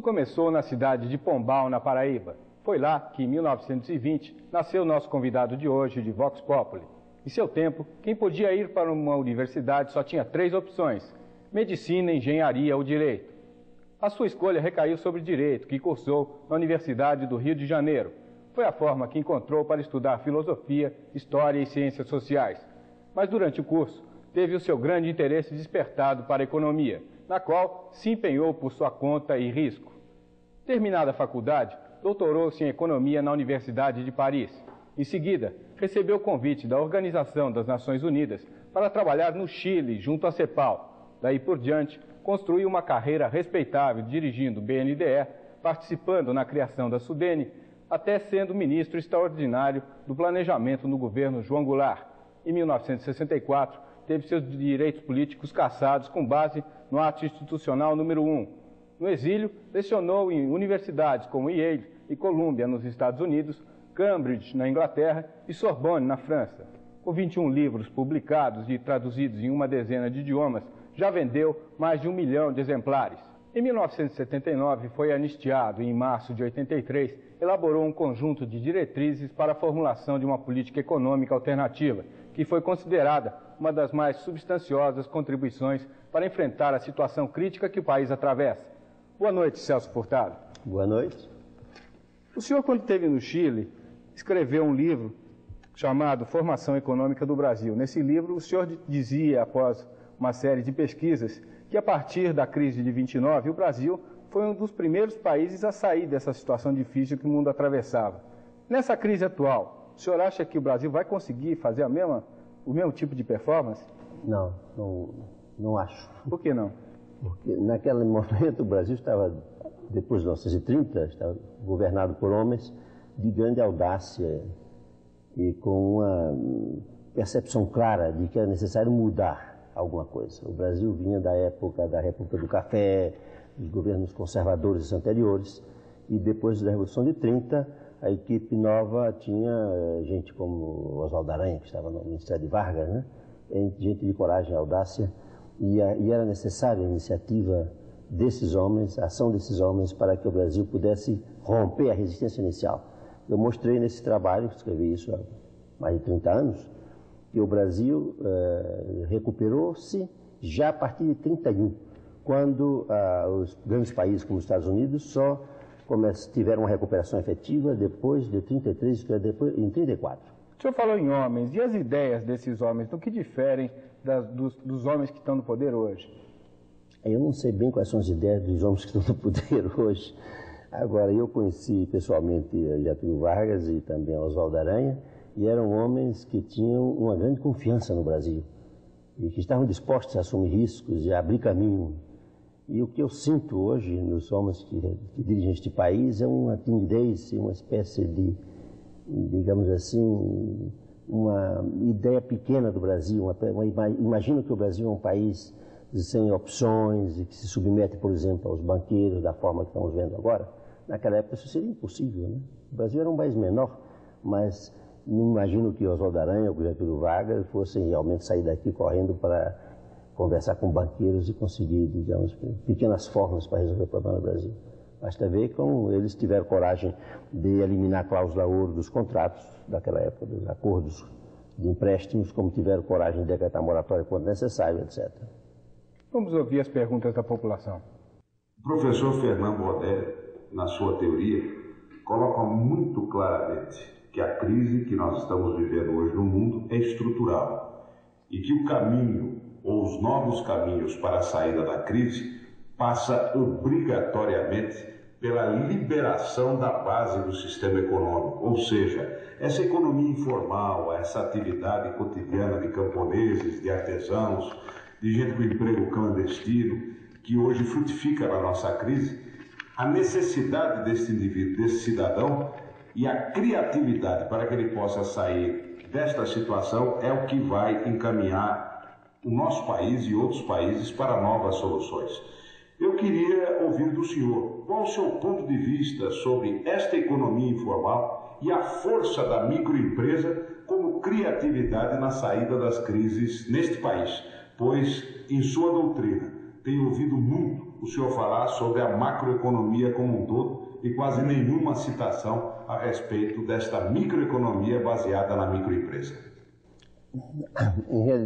começou na cidade de Pombal, na Paraíba. Foi lá que, em 1920, nasceu o nosso convidado de hoje, de Vox Populi. Em seu tempo, quem podia ir para uma universidade só tinha 3 opções: medicina, engenharia ou direito. A sua escolha recaiu sobre direito, que cursou na Universidade do Rio de Janeiro. Foi a forma que encontrou para estudar filosofia, história e ciências sociais. Mas durante o curso, teve o seu grande interesse despertado para a economia, na qual se empenhou por sua conta e risco. Terminada a faculdade, doutorou-se em economia na Universidade de Paris. Em seguida, recebeu o convite da Organização das Nações Unidas para trabalhar no Chile, junto à CEPAL. Daí por diante, construiu uma carreira respeitável dirigindo o BNDE, participando na criação da SUDENE, até sendo ministro extraordinário do planejamento no governo João Goulart. Em 1964, teve seus direitos políticos cassados com base no Ato Institucional número 1. No exílio, lecionou em universidades como Yale e Columbia, nos Estados Unidos, Cambridge, na Inglaterra, e Sorbonne, na França. Com 21 livros publicados e traduzidos em uma dezena de idiomas, já vendeu mais de 1 milhão de exemplares. Em 1979, foi anistiado e, em março de 83, elaborou um conjunto de diretrizes para a formulação de uma política econômica alternativa, que foi considerada uma das mais substanciosas contribuições para enfrentar a situação crítica que o país atravessa. Boa noite, Celso Furtado. Boa noite. O senhor, quando esteve no Chile, escreveu um livro chamado Formação Econômica do Brasil. Nesse livro, o senhor dizia, após uma série de pesquisas, que a partir da crise de 29, o Brasil foi um dos primeiros países a sair dessa situação difícil que o mundo atravessava. Nessa crise atual, o senhor acha que o Brasil vai conseguir fazer o mesmo tipo de performance? Não acho. Por que não? Porque naquele momento o Brasil estava, depois de 1930, estava governado por homens de grande audácia e com uma percepção clara de que era necessário mudar alguma coisa. O Brasil vinha da época da República do Café, dos governos conservadores anteriores, e depois da Revolução de 30, a equipe nova tinha gente como Oswaldo Aranha, que estava no Ministério de Vargas, né? Gente de coragem e audácia, e era necessária a iniciativa desses homens, a ação desses homens, para que o Brasil pudesse romper a resistência inicial. Eu mostrei nesse trabalho, escrevi isso há mais de 30 anos, que o Brasil recuperou-se já a partir de 31, quando os grandes países como os Estados Unidos só tiveram uma recuperação efetiva depois de 33, que é depois, em 34. O senhor falou em homens, e as ideias desses homens, do que diferem dos homens que estão no poder hoje? Eu não sei bem quais são as ideias dos homens que estão no poder hoje. Agora, eu conheci pessoalmente Getúlio Vargas e também Oswaldo Aranha, e eram homens que tinham uma grande confiança no Brasil e que estavam dispostos a assumir riscos e a abrir caminho. E o que eu sinto hoje nos homens que dirigem este país é uma timidez, uma espécie de, digamos assim, uma ideia pequena do Brasil. Imagino que o Brasil é um país sem opções e que se submete, por exemplo, aos banqueiros da forma que estamos vendo agora. Naquela época isso seria impossível, né? O Brasil era um país menor, mas não imagino que Oswaldo Aranha ou Getúlio Vargas fossem realmente sair daqui correndo para conversar com banqueiros e conseguir, digamos, pequenas formas para resolver o problema do Brasil. Basta ver como eles tiveram coragem de eliminar a cláusula ouro dos contratos daquela época, dos acordos de empréstimos, como tiveram coragem de decretar moratória quando necessário, etc. Vamos ouvir as perguntas da população. O professor Fernando Baudelli, na sua teoria, coloca muito claramente que a crise que nós estamos vivendo hoje no mundo é estrutural e que o caminho ou os novos caminhos para a saída da crise passa obrigatoriamente pela liberação da base do sistema econômico, ou seja, essa economia informal, essa atividade cotidiana de camponeses, de artesãos, de gente com emprego clandestino, que hoje frutifica na nossa crise, a necessidade desse indivíduo, desse cidadão, e a criatividade para que ele possa sair desta situação é o que vai encaminhar o nosso país e outros países para novas soluções. Eu queria ouvir do senhor qual o seu ponto de vista sobre esta economia informal e a força da microempresa como criatividade na saída das crises neste país, pois, em sua doutrina, tenho ouvido muito o senhor falar sobre a macroeconomia como um todo e quase nenhuma citação a respeito desta microeconomia baseada na microempresa.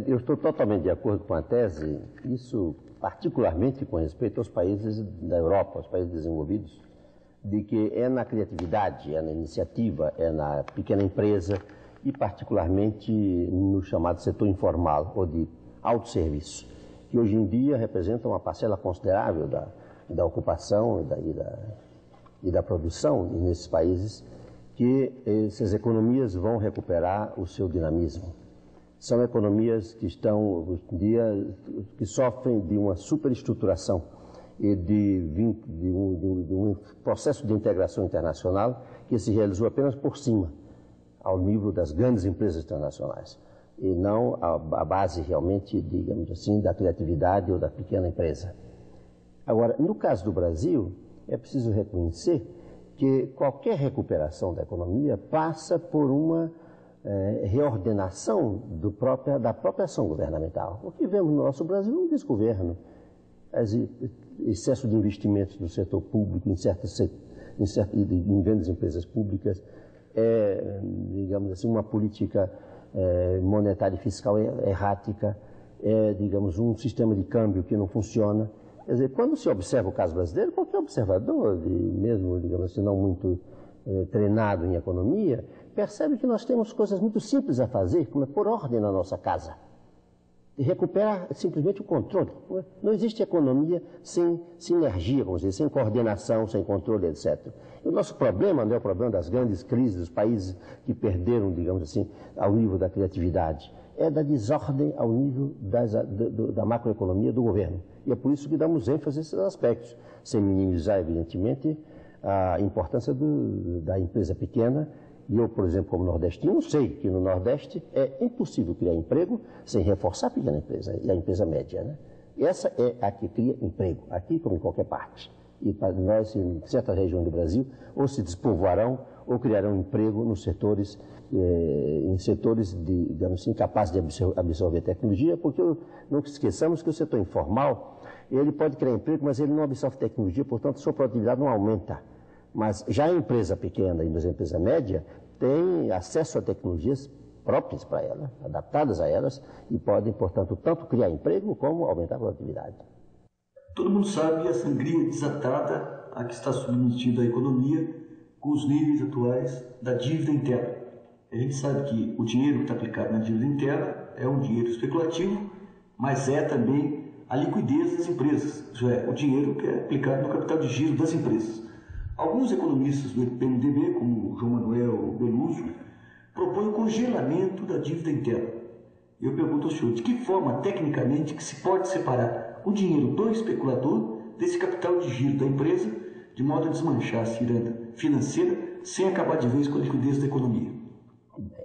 Eu estou totalmente de acordo com a tese, isso particularmente com respeito aos países da Europa, aos países desenvolvidos, de que é na criatividade, é na iniciativa, é na pequena empresa e particularmente no chamado setor informal ou de autosserviço, que hoje em dia representa uma parcela considerável da ocupação e da produção nesses países, que essas economias vão recuperar o seu dinamismo. São economias que estão, hoje em dia, que sofrem de uma superestruturação e de um processo de integração internacional que se realizou apenas por cima, ao nível das grandes empresas internacionais, e não a base realmente, digamos assim, da criatividade ou da pequena empresa. Agora, no caso do Brasil, é preciso reconhecer que qualquer recuperação da economia passa por uma reordenação da própria ação governamental. O que vemos no nosso Brasil é um desgoverno, excesso de investimentos no setor público, em grandes empresas públicas, digamos assim, uma política monetária e fiscal errática, digamos, um sistema de câmbio que não funciona. Quer dizer, quando se observa o caso brasileiro, qualquer observador, mesmo, digamos assim, não muito treinado em economia, percebe que nós temos coisas muito simples a fazer, como é pôr ordem na nossa casa e recuperar simplesmente o controle. Não existe economia sem sinergia, vamos dizer, sem coordenação, sem controle, etc. E o nosso problema não é o problema das grandes crises dos países que perderam, digamos assim, ao nível da criatividade. É da desordem ao nível da macroeconomia do governo. E é por isso que damos ênfase a esses aspectos, sem minimizar, evidentemente, a importância da empresa pequena. E eu, por exemplo, como nordestino, sei que no Nordeste é impossível criar emprego sem reforçar a pequena empresa e a empresa média, né? E essa é a que cria emprego, aqui como em qualquer parte. E para nós, em certa região do Brasil, ou se despovoarão ou criarão emprego nos setores, em setores, digamos assim, capazes de absorver tecnologia, porque não esqueçamos que o setor informal, ele pode criar emprego, mas ele não absorve tecnologia, portanto, sua produtividade não aumenta. Mas já a empresa pequena e a empresa média tem acesso a tecnologias próprias para ela, adaptadas a elas, e podem, portanto, tanto criar emprego como aumentar a produtividade. Todo mundo sabe a sangria desatada a que está submetida a economia com os níveis atuais da dívida interna. A gente sabe que o dinheiro que está aplicado na dívida interna é um dinheiro especulativo, mas é também a liquidez das empresas, isso é, o dinheiro que é aplicado no capital de giro das empresas. Alguns economistas do PMDB, como João Manuel Beluso, propõem o congelamento da dívida interna. Eu pergunto ao senhor, de que forma, tecnicamente, que se pode separar o dinheiro do especulador desse capital de giro da empresa, de modo a desmanchar a ciranda financeira sem acabar de vez com a liquidez da economia?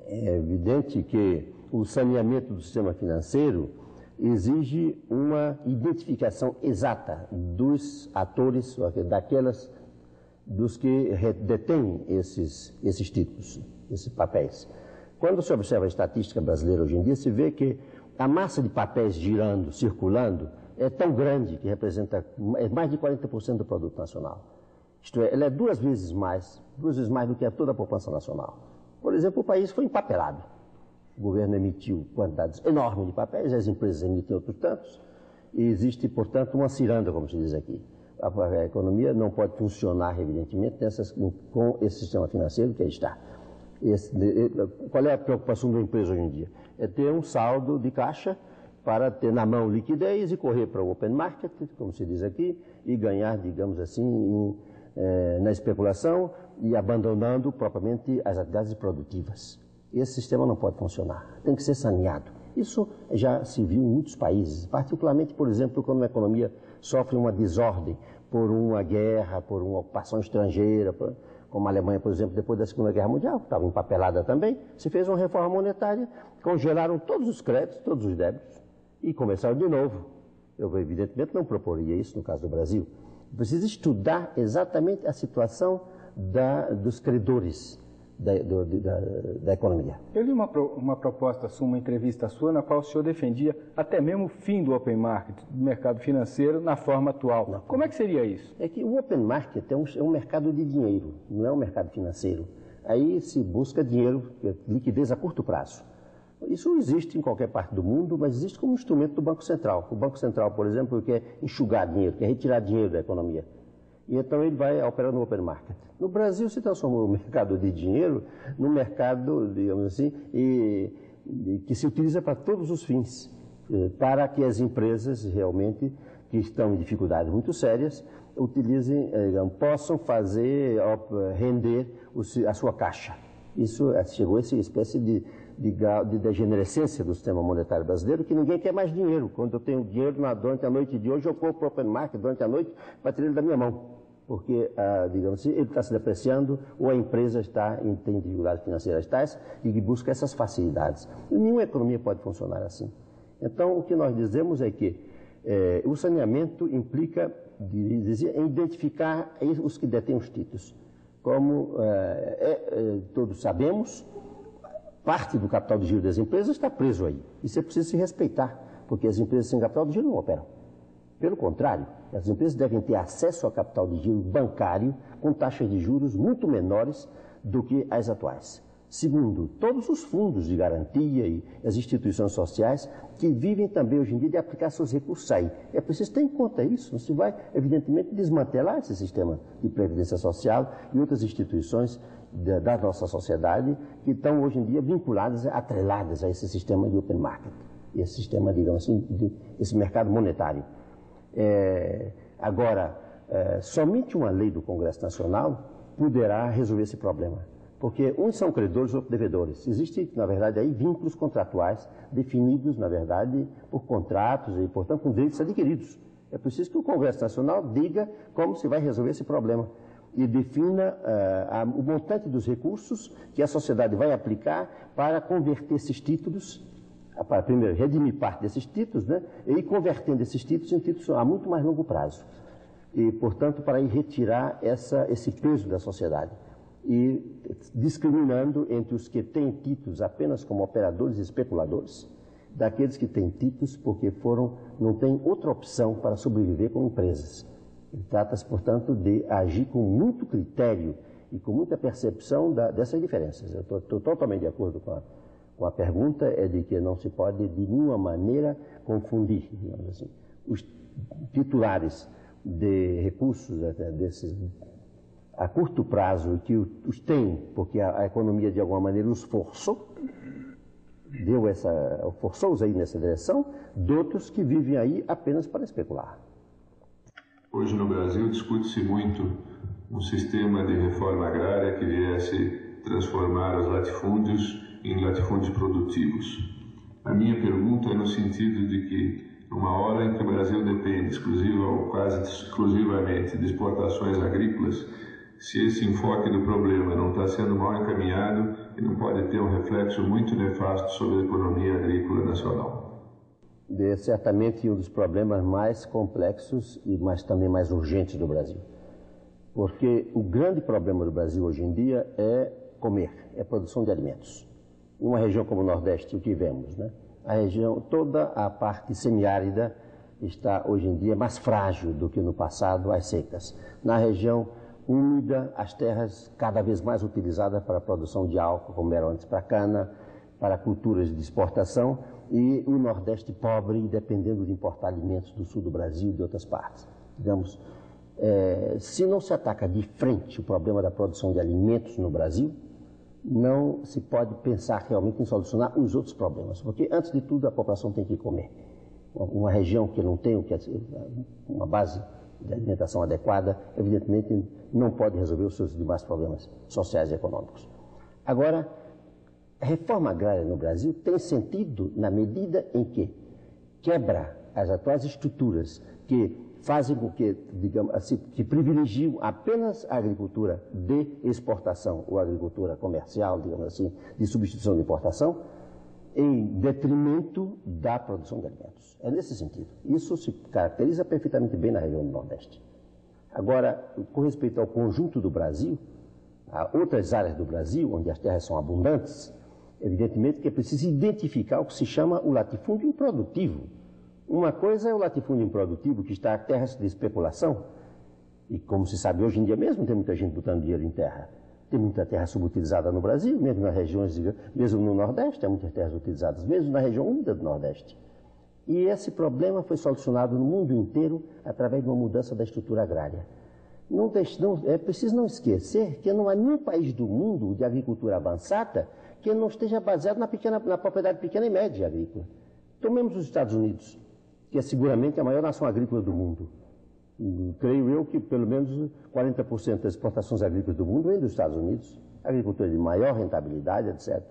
É evidente que o saneamento do sistema financeiro exige uma identificação exata dos atores, dos que detêm esses títulos, esses papéis. Quando se observa a estatística brasileira hoje em dia, se vê que a massa de papéis girando, circulando, é tão grande que representa mais de 40% do produto nacional. Isto é, ela é duas vezes mais do que toda a poupança nacional. Por exemplo, o país foi empapelado. O governo emitiu quantidades enormes de papéis, as empresas emitem outros tantos, e existe, portanto, uma ciranda, como se diz aqui. A economia não pode funcionar, evidentemente, com esse sistema financeiro que aí está. Qual é a preocupação da empresa hoje em dia? É ter um saldo de caixa para ter na mão liquidez e correr para o open market, como se diz aqui, e ganhar, digamos assim, na especulação e abandonando propriamente as atividades produtivas. Esse sistema não pode funcionar, tem que ser saneado. Isso já se viu em muitos países, particularmente, por exemplo, quando a economia sofre uma desordem por uma guerra, por uma ocupação estrangeira, como a Alemanha, por exemplo, depois da Segunda Guerra Mundial, que estava empapelada também, se fez uma reforma monetária, congelaram todos os créditos, todos os débitos, e começaram de novo. Eu, evidentemente, não proporia isso no caso do Brasil. Precisa estudar exatamente a situação dos credores, da economia. Eu li uma proposta sua, uma entrevista sua, na qual o senhor defendia até mesmo o fim do open market, do mercado financeiro, na forma atual. Como é que seria isso? É que o open market é um mercado de dinheiro, não é um mercado financeiro. Aí se busca dinheiro, liquidez a curto prazo. Isso não existe em qualquer parte do mundo, mas existe como instrumento do Banco Central. O Banco Central, por exemplo, quer enxugar dinheiro, quer retirar dinheiro da economia. E então ele vai operar no open market. No Brasil se transformou o mercado de dinheiro num mercado, digamos assim, que se utiliza para todos os fins, para que as empresas realmente, que estão em dificuldades muito sérias, utilizem, possam fazer, render a sua caixa. Isso chegou a essa espécie de degenerescência do sistema monetário brasileiro, que ninguém quer mais dinheiro. Quando eu tenho dinheiro durante a noite de hoje, eu compro o open market durante a noite para tirar ele da minha mão. Porque, digamos assim, ele está se depreciando ou a empresa tem dificuldades financeiras tais e busca essas facilidades. E nenhuma economia pode funcionar assim. Então, o que nós dizemos é que o saneamento implica em identificar os que detêm os títulos. Como todos sabemos, parte do capital de giro das empresas está preso aí. Isso é preciso se respeitar, porque as empresas sem capital de giro não operam. Pelo contrário, as empresas devem ter acesso ao capital de giro bancário com taxas de juros muito menores do que as atuais. Segundo, todos os fundos de garantia e as instituições sociais que vivem também hoje em dia de aplicar seus recursos aí. É preciso ter em conta isso, não se vai, evidentemente, desmantelar esse sistema de previdência social e outras instituições da nossa sociedade que estão hoje em dia vinculadas, atreladas a esse sistema de open market, esse sistema, digamos assim, esse mercado monetário. Agora, somente uma lei do Congresso Nacional poderá resolver esse problema, porque uns são credores, outros devedores. Existem, na verdade, aí vínculos contratuais definidos, na verdade, por contratos e, portanto, com direitos adquiridos. É preciso que o Congresso Nacional diga como se vai resolver esse problema e defina o montante dos recursos que a sociedade vai aplicar para converter esses títulos, para primeiro redimir parte desses títulos, né, e ir convertendo esses títulos em títulos a muito mais longo prazo. E, portanto, para ir retirar esse peso da sociedade e discriminando entre os que têm títulos apenas como operadores e especuladores, daqueles que têm títulos porque não têm outra opção para sobreviver como empresas. Trata-se, portanto, de agir com muito critério e com muita percepção dessas diferenças. Eu estou totalmente de acordo com a pergunta, de que não se pode de nenhuma maneira confundir, digamos assim, os titulares de recursos desses a curto prazo que os têm, porque a economia de alguma maneira os forçou, forçou-os aí nessa direção, de outros que vivem aí apenas para especular. Hoje no Brasil discute-se muito um sistema de reforma agrária que viesse transformar os latifúndios em latifúndios produtivos. A minha pergunta é no sentido de que, numa hora em que o Brasil depende exclusiva ou quase exclusivamente de exportações agrícolas, se esse enfoque do problema não está sendo mal encaminhado e não pode ter um reflexo muito nefasto sobre a economia agrícola nacional. Certamente um dos problemas mais complexos mas também mais urgentes do Brasil. Porque o grande problema do Brasil hoje em dia é comer, é a produção de alimentos. Em uma região como o Nordeste, o que vemos, né? A região, toda a parte semiárida está hoje em dia mais frágil do que no passado, as secas. Na região úmida, as terras cada vez mais utilizadas para a produção de álcool, como eram antes para cana, para culturas de exportação, e o Nordeste pobre, dependendo de importar alimentos do sul do Brasil e de outras partes. Digamos, se não se ataca de frente o problema da produção de alimentos no Brasil, não se pode pensar realmente em solucionar os outros problemas, porque antes de tudo a população tem que comer. Uma região que não tem uma base de alimentação adequada, evidentemente não pode resolver os seus demais problemas sociais e econômicos. Agora, a reforma agrária no Brasil tem sentido na medida em que quebra as atuais estruturas que fazem com que, digamos assim, que privilegiam apenas a agricultura de exportação ou a agricultura comercial, digamos assim, de substituição de importação, em detrimento da produção de alimentos. É nesse sentido. Isso se caracteriza perfeitamente bem na região do Nordeste. Agora, com respeito ao conjunto do Brasil, a outras áreas do Brasil, onde as terras são abundantes, evidentemente que é preciso identificar o que se chama o latifúndio improdutivo. Uma coisa é o latifúndio improdutivo, que está em terras de especulação, e como se sabe hoje em dia mesmo, tem muita gente botando dinheiro em terra. Tem muita terra subutilizada no Brasil, mesmo nas regiões, mesmo no Nordeste, tem muitas terras utilizadas, mesmo na região úmida do Nordeste. E esse problema foi solucionado no mundo inteiro através de uma mudança da estrutura agrária. É preciso não esquecer que não há nenhum país do mundo de agricultura avançada que não esteja baseado na propriedade pequena e média agrícola. Tomemos os Estados Unidos, que é seguramente a maior nação agrícola do mundo. Creio eu que pelo menos 40% das exportações agrícolas do mundo vem dos Estados Unidos, agricultura de maior rentabilidade, etc.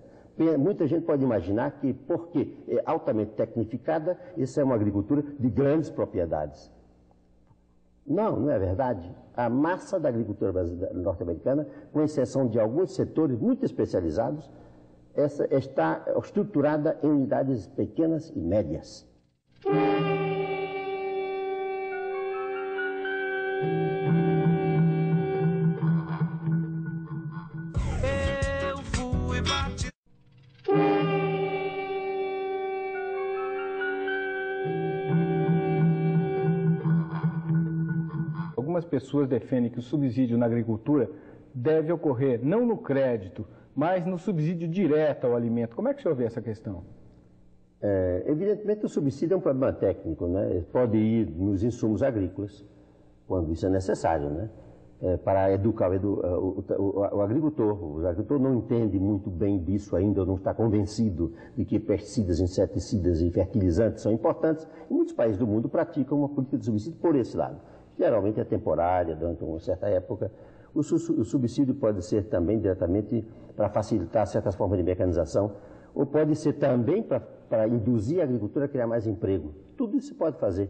Muita gente pode imaginar que, porque é altamente tecnificada, isso é uma agricultura de grandes propriedades. Não, não é verdade. A massa da agricultura norte-americana, com exceção de alguns setores muito especializados, está estruturada em unidades pequenas e médias. Algumas pessoas defendem que o subsídio na agricultura deve ocorrer não no crédito, mas no subsídio direto ao alimento. Como é que o senhor vê essa questão? Evidentemente, o subsídio é um problema técnico, né? Ele pode ir nos insumos agrícolas, quando isso é necessário, né? Para educar o agricultor. O agricultor não entende muito bem disso ainda, ou não está convencido de que pesticidas, inseticidas e fertilizantes são importantes. E muitos países do mundo praticam uma política de subsídio por esse lado. Geralmente é temporária, durante uma certa época. O subsídio pode ser também diretamente para facilitar certas formas de mecanização, ou pode ser também para induzir a agricultura a criar mais emprego. Tudo isso se pode fazer.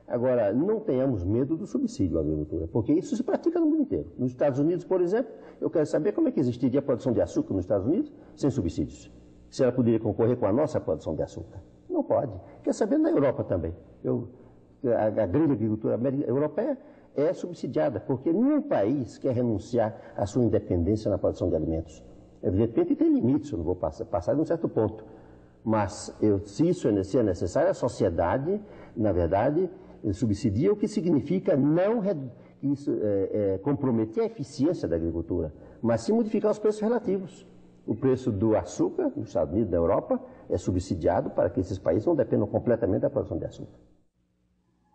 Agora, não tenhamos medo do subsídio à agricultura, porque isso se pratica no mundo inteiro. Nos Estados Unidos, por exemplo, eu quero saber como é que existiria a produção de açúcar nos Estados Unidos sem subsídios. Se ela poderia concorrer com a nossa produção de açúcar. Não pode. Quer saber na Europa também. A grande agricultura europeia é subsidiada, porque nenhum país quer renunciar à sua independência na produção de alimentos. Evidentemente tem limites, eu não vou passar de um certo ponto. Mas se isso é necessário, a sociedade, na verdade, subsidia, o que significa não comprometer a eficiência da agricultura, mas sim modificar os preços relativos. O preço do açúcar nos Estados Unidos, na Europa, é subsidiado para que esses países não dependam completamente da produção de açúcar.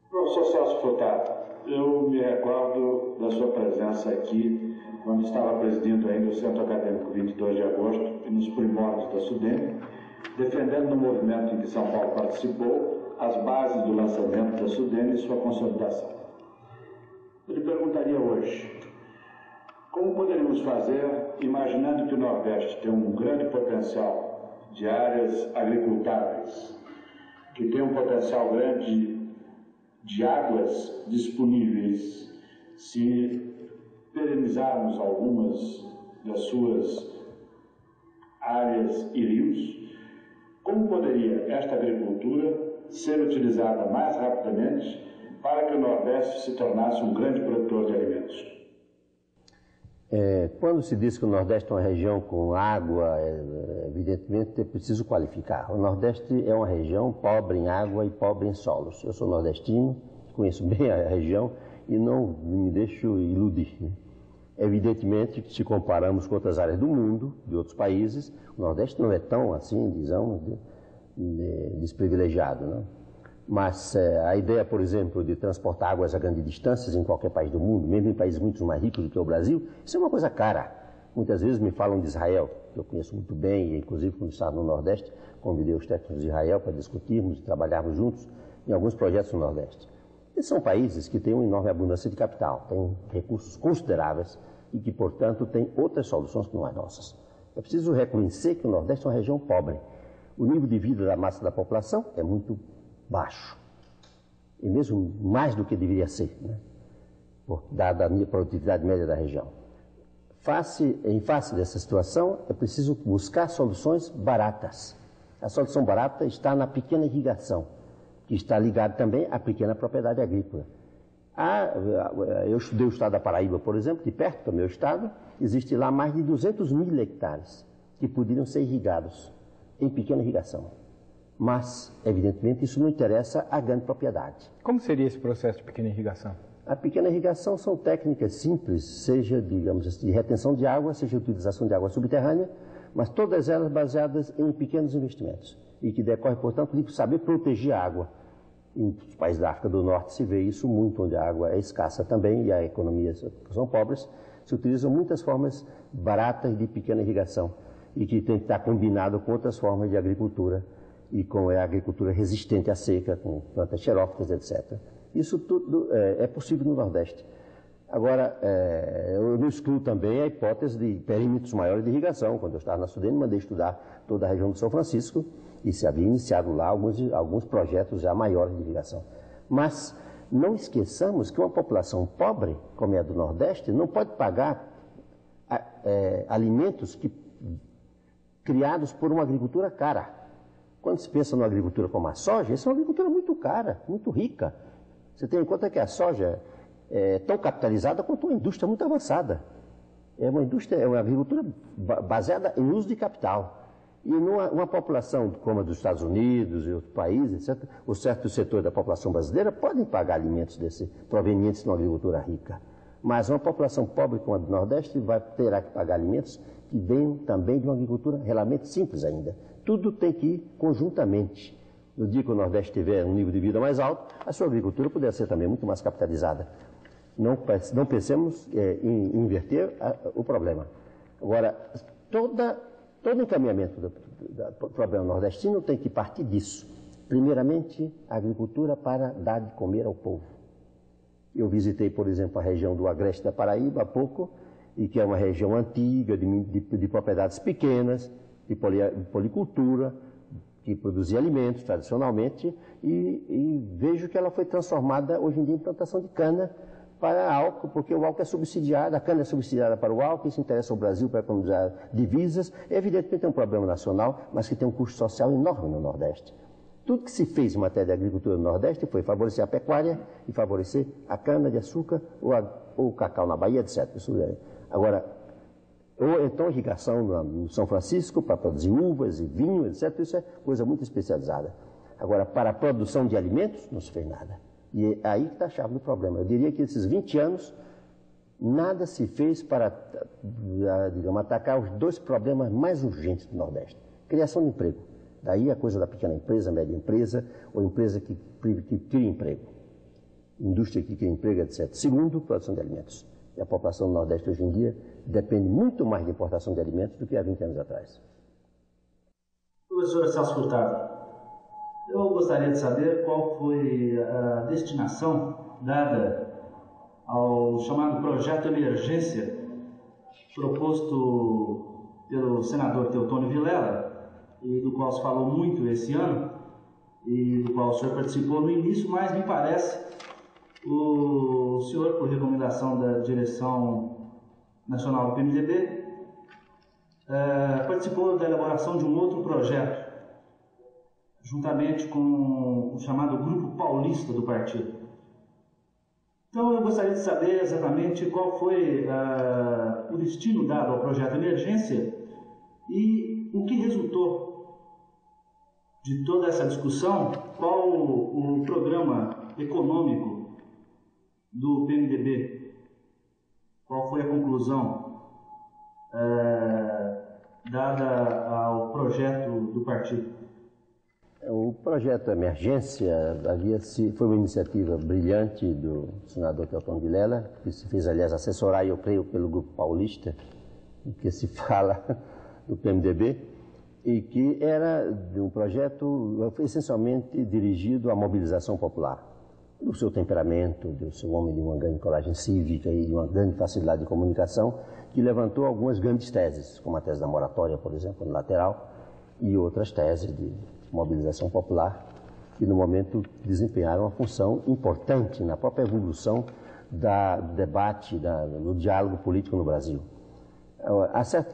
Professor Celso Furtado, eu me recordo da sua presença aqui quando estava presidindo ainda o Centro Acadêmico 22 de Agosto e nos primórdios da SUDENE, defendendo no movimento em que São Paulo participou as bases do lançamento da SUDENE e sua consolidação. Eu lhe perguntaria hoje, como poderíamos fazer, imaginando que o Nordeste tem um grande potencial de áreas agricultáveis, que tem um potencial grande de águas disponíveis, se perenizarmos algumas das suas áreas e rios, como poderia esta agricultura ser utilizada mais rapidamente para que o Nordeste se tornasse um grande produtor de alimentos? Quando se diz que o Nordeste é uma região com água, evidentemente é preciso qualificar. O Nordeste é uma região pobre em água e pobre em solos. Eu sou nordestino, conheço bem a região e não me deixo iludir. Evidentemente que se comparamos com outras áreas do mundo, de outros países, o Nordeste não é tão assim, digamos, desprivilegiado, não? Mas a ideia, por exemplo, de transportar águas a grandes distâncias em qualquer país do mundo, mesmo em países muito mais ricos do que o Brasil, isso é uma coisa cara. Muitas vezes me falam de Israel, que eu conheço muito bem, e inclusive quando estava no Nordeste, convidei os técnicos de Israel para discutirmos e trabalharmos juntos em alguns projetos no Nordeste. Esses são países que têm uma enorme abundância de capital, têm recursos consideráveis e que, portanto, têm outras soluções que não as nossas. É preciso reconhecer que o Nordeste é uma região pobre. O nível de vida da massa da população é muito baixo, e mesmo mais do que deveria ser, né? Dada a produtividade média da região. Em face dessa situação, é preciso buscar soluções baratas. A solução barata está na pequena irrigação, que está ligada também à pequena propriedade agrícola. Eu estudei o estado da Paraíba, por exemplo, de perto, que é o meu estado, existe lá mais de 200 mil hectares que poderiam ser irrigados em pequena irrigação. Mas, evidentemente, isso não interessa à grande propriedade. Como seria esse processo de pequena irrigação? A pequena irrigação são técnicas simples, seja, digamos assim, de retenção de água, seja utilização de água subterrânea, mas todas elas baseadas em pequenos investimentos e que decorre, portanto, de saber proteger a água. Em países da África do Norte se vê isso muito, onde a água é escassa também e as economias são pobres, se utilizam muitas formas baratas de pequena irrigação e que tem que estar combinado com outras formas de agricultura e com a agricultura resistente à seca, com plantas xerófitas, etc. Isso tudo é possível no Nordeste. Agora, eu não excluo também a hipótese de perímetros maiores de irrigação. Quando eu estava na Sudene, mandei estudar toda a região do São Francisco e se havia iniciado lá alguns projetos já maiores de irrigação. Mas não esqueçamos que uma população pobre, como é a do Nordeste, não pode pagar alimentos criados por uma agricultura cara. Quando se pensa numa agricultura como a soja, essa é uma agricultura muito cara, muito rica. Você tem em conta que a soja é tão capitalizada quanto uma indústria muito avançada. É uma agricultura baseada em uso de capital. E uma população como a dos Estados Unidos e outros países, etc., o certo setor da população brasileira podem pagar alimentos provenientes de uma agricultura rica. Mas uma população pobre como a do Nordeste terá que pagar alimentos que vêm também de uma agricultura realmente simples ainda. Tudo tem que ir conjuntamente. No dia que o Nordeste tiver um nível de vida mais alto, a sua agricultura poderá ser também muito mais capitalizada. Não pensemos em inverter o problema. Agora, todo encaminhamento do problema nordestino tem que partir disso. Primeiramente, a agricultura para dar de comer ao povo. Eu visitei, por exemplo, a região do Agreste da Paraíba há pouco, e que é uma região antiga, de propriedades pequenas, de policultura, que produzia alimentos tradicionalmente, e vejo que ela foi transformada hoje em dia em plantação de cana para álcool, porque o álcool é subsidiado, a cana é subsidiada para o álcool, isso interessa ao Brasil para economizar divisas. Evidentemente é um problema nacional, mas que tem um custo social enorme no Nordeste. Tudo que se fez em matéria de agricultura no Nordeste foi favorecer a pecuária e favorecer a cana-de-açúcar ou o cacau na Bahia, etc. Agora, ou então irrigação no São Francisco para produzir uvas e vinho, etc. Isso é coisa muito especializada. Agora, para a produção de alimentos, não se fez nada. E é aí que está a chave do problema. Eu diria que esses 20 anos, nada se fez para, digamos, atacar os dois problemas mais urgentes do Nordeste. Criação de emprego. Daí a coisa da pequena empresa, média empresa, ou empresa que cria emprego. Indústria que cria emprego, etc. Segundo, produção de alimentos. E a população do Nordeste hoje em dia depende muito mais de importação de alimentos do que há 20 anos atrás. Professor Celso Furtado, eu gostaria de saber qual foi a destinação dada ao chamado projeto emergência proposto pelo senador Teotônio Vilela, e do qual se falou muito esse ano, e do qual o senhor participou no início, mas me parece o senhor, por recomendação da direção nacional do PMDB, participou da elaboração de um outro projeto, juntamente com o chamado Grupo Paulista do partido. Então eu gostaria de saber exatamente qual foi o destino dado ao projeto Emergência e o que resultou de toda essa discussão, qual o programa econômico do PMDB, qual foi a conclusão dada ao projeto do partido. O projeto Emergência foi uma iniciativa brilhante do senador Teotônio Vilela, que se fez, aliás, assessorar, eu creio, pelo Grupo Paulista, que se fala do PMDB, e que era de um projeto essencialmente dirigido à mobilização popular, do seu temperamento, do seu homem de uma grande coragem cívica e de uma grande facilidade de comunicação, que levantou algumas grandes teses, como a tese da moratória, por exemplo, no lateral, e outras teses de mobilização popular, que no momento desempenharam uma função importante na própria evolução do debate, do diálogo político no Brasil.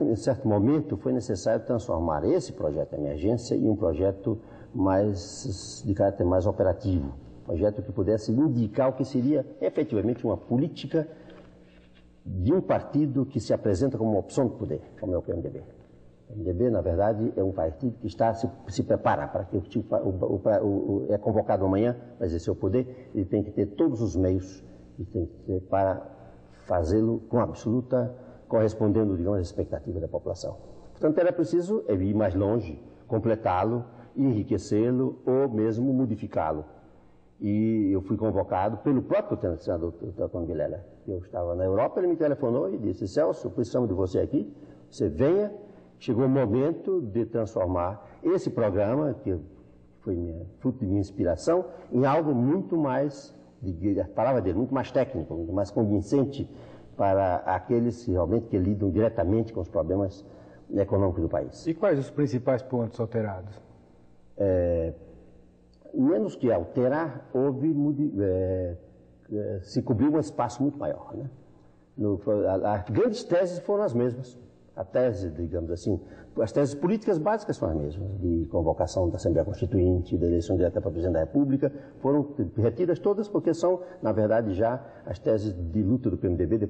Em certo momento foi necessário transformar esse projeto de emergência em um projeto de caráter mais operativo, projeto que pudesse indicar o que seria efetivamente uma política de um partido que se apresenta como uma opção de poder, como é o PMDB. O PMDB, na verdade, é um partido que se prepara para que é convocado amanhã para exercer o poder, ele tem que ter todos os meios e tem que ter para fazê-lo com absoluta, correspondendo, digamos, às expectativas da população. Portanto, era preciso ir mais longe, completá-lo, enriquecê-lo ou mesmo modificá-lo. E eu fui convocado pelo próprio senador Teotônio Vilela. Eu estava na Europa, ele me telefonou e disse: Celso, precisamos de você aqui, você venha. Chegou o momento de transformar esse programa, que foi fruto de minha inspiração, em algo muito mais, a palavra dele, muito mais técnico, muito mais convincente para aqueles que realmente lidam diretamente com os problemas econômicos do país. E quais os principais pontos alterados? Menos que alterar, se cobriu um espaço muito maior, né? As grandes teses foram as mesmas. A tese, digamos assim, as teses políticas básicas são as mesmas, de convocação da Assembleia Constituinte, da eleição direta para presidente da República, foram retidas todas porque são, na verdade, já as teses de luta do PMDB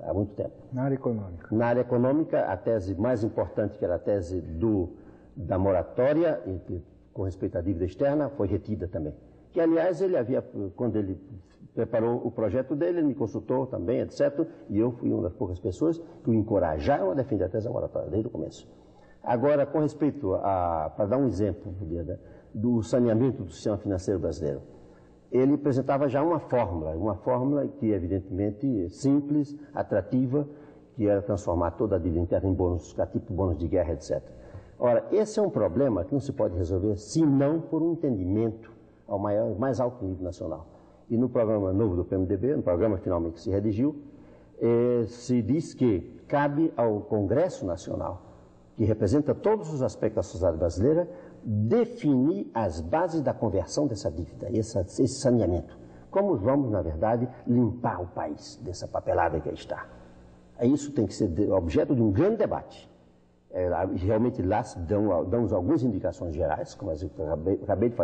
há muito tempo. Na área econômica? Na área econômica, a tese mais importante, que era a tese da moratória, com respeito à dívida externa, foi retida também. Que, aliás, quando ele preparou o projeto dele, ele me consultou também, etc. E eu fui uma das poucas pessoas que o encorajaram a defender a tese da moratória, desde o começo. Agora, com respeito para dar um exemplo do saneamento do sistema financeiro brasileiro, ele apresentava já uma fórmula que, evidentemente, simples, atrativa, que era transformar toda a dívida interna em bônus, tipo bônus de guerra, etc. Ora, esse é um problema que não se pode resolver se não por um entendimento ao mais alto nível nacional. E no programa novo do PMDB, no programa finalmente que se redigiu, se diz que cabe ao Congresso Nacional, que representa todos os aspectos da sociedade brasileira, definir as bases da conversão dessa dívida, esse saneamento. Como vamos, na verdade, limpar o país dessa papelada que aí está. Isso tem que ser objeto de um grande debate. Realmente lá se damos algumas indicações gerais, como eu acabei de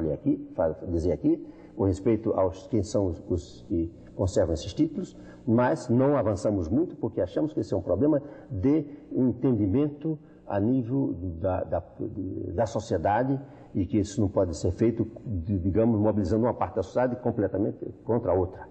dizer aqui, com respeito aos quem são os que conservam esses títulos, mas não avançamos muito porque achamos que esse é um problema de entendimento a nível da sociedade e que isso não pode ser feito, digamos, mobilizando uma parte da sociedade completamente contra a outra.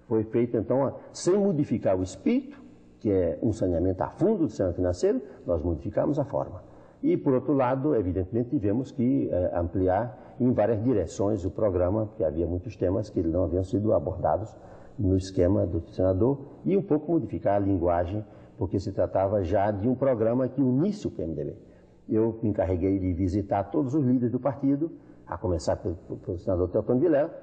Foi feito, então, sem modificar o espírito, que é um saneamento a fundo do sistema financeiro, nós modificamos a forma. E, por outro lado, evidentemente, tivemos que ampliar em várias direções o programa, porque havia muitos temas que não haviam sido abordados no esquema do senador, e um pouco modificar a linguagem, porque se tratava já de um programa que unisse o PMDB. Eu me encarreguei de visitar todos os líderes do partido, a começar pelo senador Teotônio Vilela,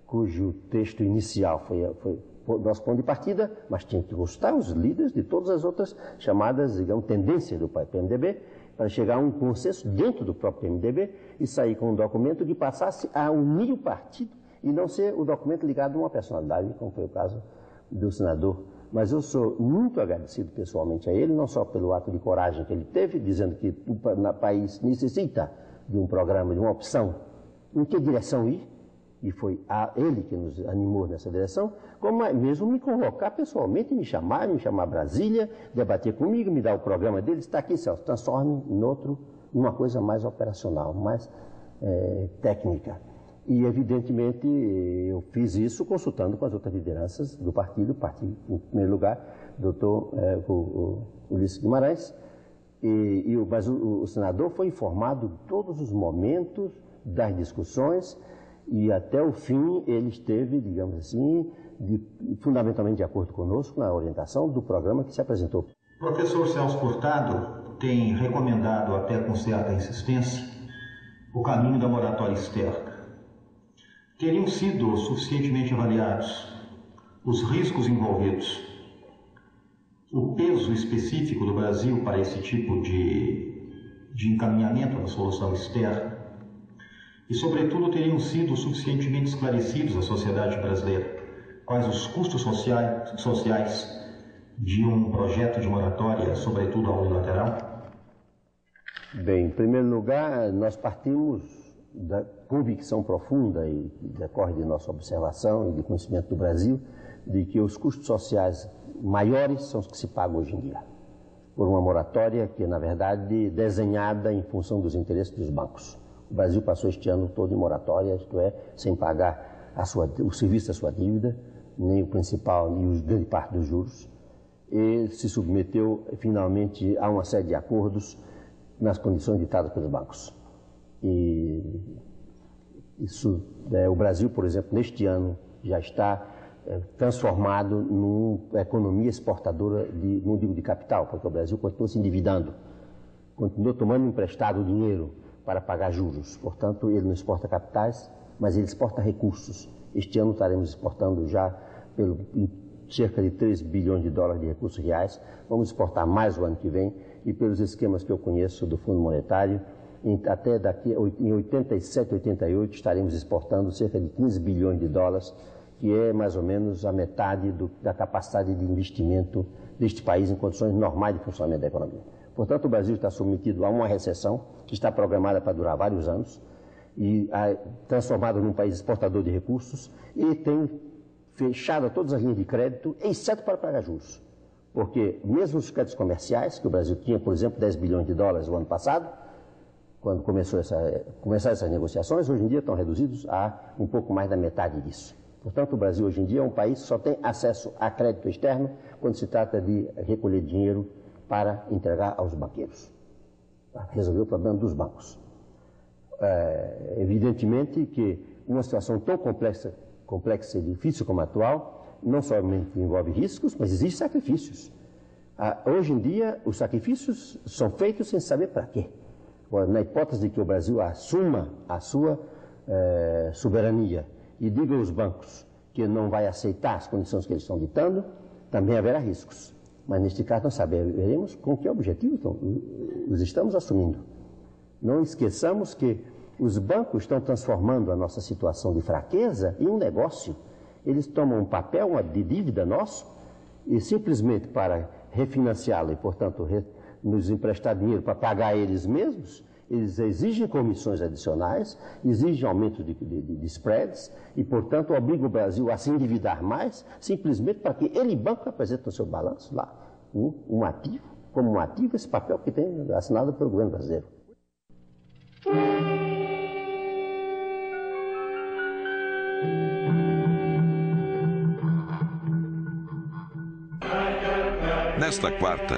cujo texto inicial foi nosso ponto de partida, mas tinha que gostar os líderes de todas as outras chamadas, digamos, tendências do PMDB, para chegar a um consenso dentro do próprio PMDB e sair com um documento que passasse a unir o partido e não ser o documento ligado a uma personalidade, como foi o caso do senador. Mas eu sou muito agradecido pessoalmente a ele, não só pelo ato de coragem que ele teve, dizendo que o país necessita de um programa, de uma opção, em que direção ir, e foi ele que nos animou nessa direção, como mesmo me convocar pessoalmente, me chamar a Brasília, debater comigo, me dar o programa dele, está aqui, Celso, transforme numa coisa mais operacional, mais técnica. E, evidentemente, eu fiz isso consultando com as outras lideranças do partido, em primeiro lugar, doutor Ulisses Guimarães, mas o senador foi informado de todos os momentos das discussões e até o fim ele esteve, digamos assim, fundamentalmente de acordo conosco na orientação do programa que se apresentou. O professor Celso Furtado tem recomendado, até com certa insistência, o caminho da moratória externa. Teriam sido suficientemente avaliados os riscos envolvidos, o peso específico do Brasil para esse tipo de encaminhamento da solução externa e, sobretudo, teriam sido suficientemente esclarecidos à sociedade brasileira quais os custos sociais de um projeto de moratória, sobretudo a unilateral? Bem, em primeiro lugar, nós partimos da convicção profunda e decorre de nossa observação e de conhecimento do Brasil de que os custos sociais maiores são os que se pagam hoje em dia, por uma moratória que é, na verdade, desenhada em função dos interesses dos bancos. O Brasil passou este ano todo em moratória, isto é, sem pagar o serviço da sua dívida, nem o principal, nem grande parte dos juros, e se submeteu finalmente a uma série de acordos nas condições ditadas pelos bancos. E isso, o Brasil, por exemplo, neste ano já está transformado numa economia exportadora, não digo de capital, porque o Brasil continua se endividando, continua tomando emprestado dinheiro para pagar juros. Portanto, ele não exporta capitais, mas ele exporta recursos. Este ano estaremos exportando já cerca de 3 bilhões de dólares de recursos reais. Vamos exportar mais o ano que vem e pelos esquemas que eu conheço do Fundo Monetário, até em 87, 88 estaremos exportando cerca de 15 bilhões de dólares, que é mais ou menos a metade da capacidade de investimento deste país em condições normais de funcionamento da economia. Portanto, o Brasil está submetido a uma recessão que está programada para durar vários anos e transformado num país exportador de recursos e tem fechado todas as linhas de crédito, exceto para pagar juros. Porque mesmo os créditos comerciais, que o Brasil tinha, por exemplo, 10 bilhões de dólares no ano passado, quando começaram essas negociações, hoje em dia estão reduzidos a um pouco mais da metade disso. Portanto, o Brasil hoje em dia é um país que só tem acesso a crédito externo quando se trata de recolher dinheiro para entregar aos banqueiros, para resolver o problema dos bancos. Evidentemente que uma situação tão complexa e difícil como a atual, não somente envolve riscos, mas existem sacrifícios. Hoje em dia, os sacrifícios são feitos sem saber para quê. Na hipótese de que o Brasil assuma a sua soberania e diga aos bancos que não vai aceitar as condições que eles estão ditando, também haverá riscos. Mas neste caso nós saberemos com que objetivo os estamos assumindo. Não esqueçamos que os bancos estão transformando a nossa situação de fraqueza em um negócio. Eles tomam um papel de dívida nosso e simplesmente para refinanciá-lo e, portanto, nos emprestar dinheiro para pagar eles mesmos, eles exigem comissões adicionais, exigem aumento de spreads e, portanto, obrigam o Brasil a se endividar mais, simplesmente para que ele, banco, apresente no seu balanço lá um ativo, como um ativo, esse papel que tem assinado pelo governo brasileiro. Nesta quarta,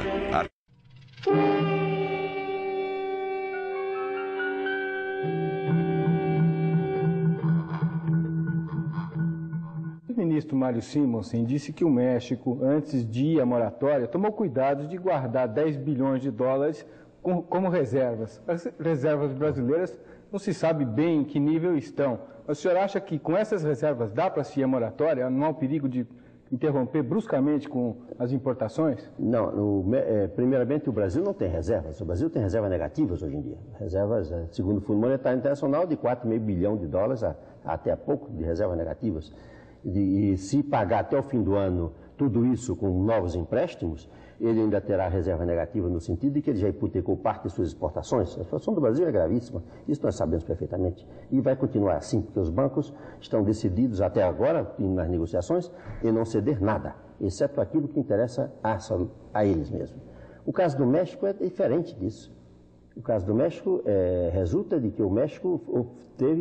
O ministro Mário Simonsen disse que o México, antes de ir à moratória, tomou cuidado de guardar 10 bilhões de dólares como reservas. As reservas brasileiras não se sabe bem em que nível estão. O senhor acha que com essas reservas dá para se ir à moratória? Não há um perigo de interromper bruscamente com as importações? Não, primeiramente o Brasil não tem reservas. O Brasil tem reservas negativas hoje em dia. Reservas, segundo o Fundo Monetário Internacional, de 4,5 bilhão de dólares até há pouco de reservas negativas. E se pagar até o fim do ano tudo isso com novos empréstimos, ele ainda terá reserva negativa no sentido de que ele já hipotecou parte de suas exportações. A situação do Brasil é gravíssima, isso nós sabemos perfeitamente. E vai continuar assim, porque os bancos estão decididos até agora, nas negociações, em não ceder nada, exceto aquilo que interessa a eles mesmos. O caso do México é diferente disso. O caso do México resulta de que o México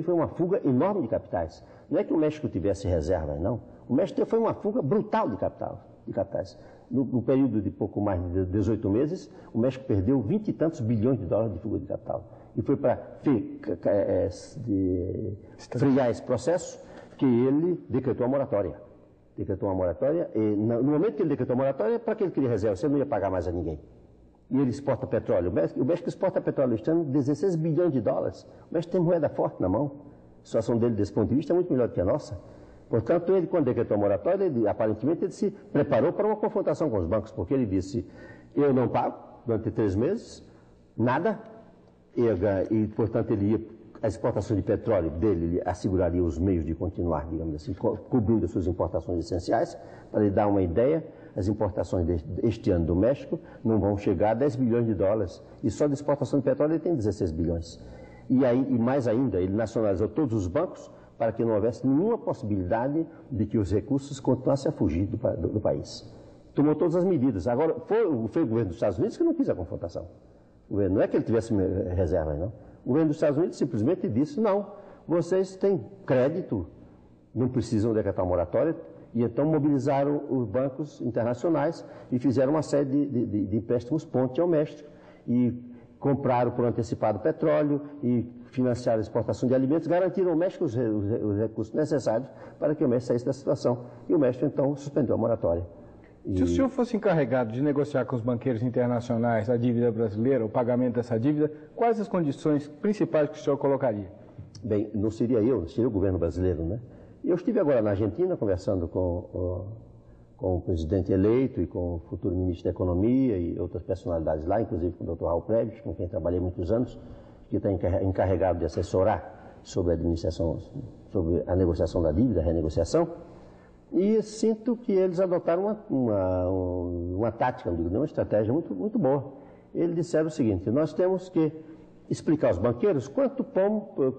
foi uma fuga enorme de capitais. Não é que o México tivesse reservas, não. O México foi uma fuga brutal de capitais. No período de pouco mais de 18 meses, o México perdeu 20 e tantos bilhões de dólares de fuga de capital. E foi para frear esse processo que ele decretou a moratória. E no momento que ele decretou a moratória, para que ele queria reserva? Você não ia pagar mais a ninguém. E ele exporta petróleo. O México exporta petróleo este ano 16 bilhões de dólares. O México tem moeda forte na mão. A situação dele, desse ponto de vista, é muito melhor do que a nossa. Portanto, ele, quando decretou a moratória, aparentemente ele se preparou para uma confrontação com os bancos, porque ele disse, eu não pago durante 3 meses, nada, e portanto, a exportação de petróleo dele, ele asseguraria os meios de continuar, digamos assim, cobrindo as suas importações essenciais. Para lhe dar uma ideia, as importações deste ano do México não vão chegar a 10 bilhões de dólares, e só de exportação de petróleo ele tem 16 bilhões. E mais ainda, ele nacionalizou todos os bancos para que não houvesse nenhuma possibilidade de que os recursos continuassem a fugir do país. tomou todas as medidas. Agora, foi o governo dos Estados Unidos que não quis a confrontação. Não é que ele tivesse reserva, não. O governo dos Estados Unidos simplesmente disse, não, vocês têm crédito, não precisam decretar moratória, e então mobilizaram os bancos internacionais e fizeram uma série de empréstimos ponte ao México, e compraram por antecipado petróleo e financiaram a exportação de alimentos, garantiram ao México os recursos necessários para que o México saísse da situação. E o México, então, suspendeu a moratória. Se o senhor fosse encarregado de negociar com os banqueiros internacionais a dívida brasileira, o pagamento dessa dívida, quais as condições principais que o senhor colocaria? Bem, não seria eu, seria o governo brasileiro, né? Eu estive agora na Argentina conversando com o presidente eleito e com o futuro ministro da Economia e outras personalidades lá, inclusive com o Dr. Raul Preves, com quem trabalhei muitos anos, que está encarregado de assessorar sobre a administração, sobre a negociação da dívida, a renegociação. E sinto que eles adotaram uma tática, uma estratégia muito boa. Eles disseram o seguinte, nós temos que explicar aos banqueiros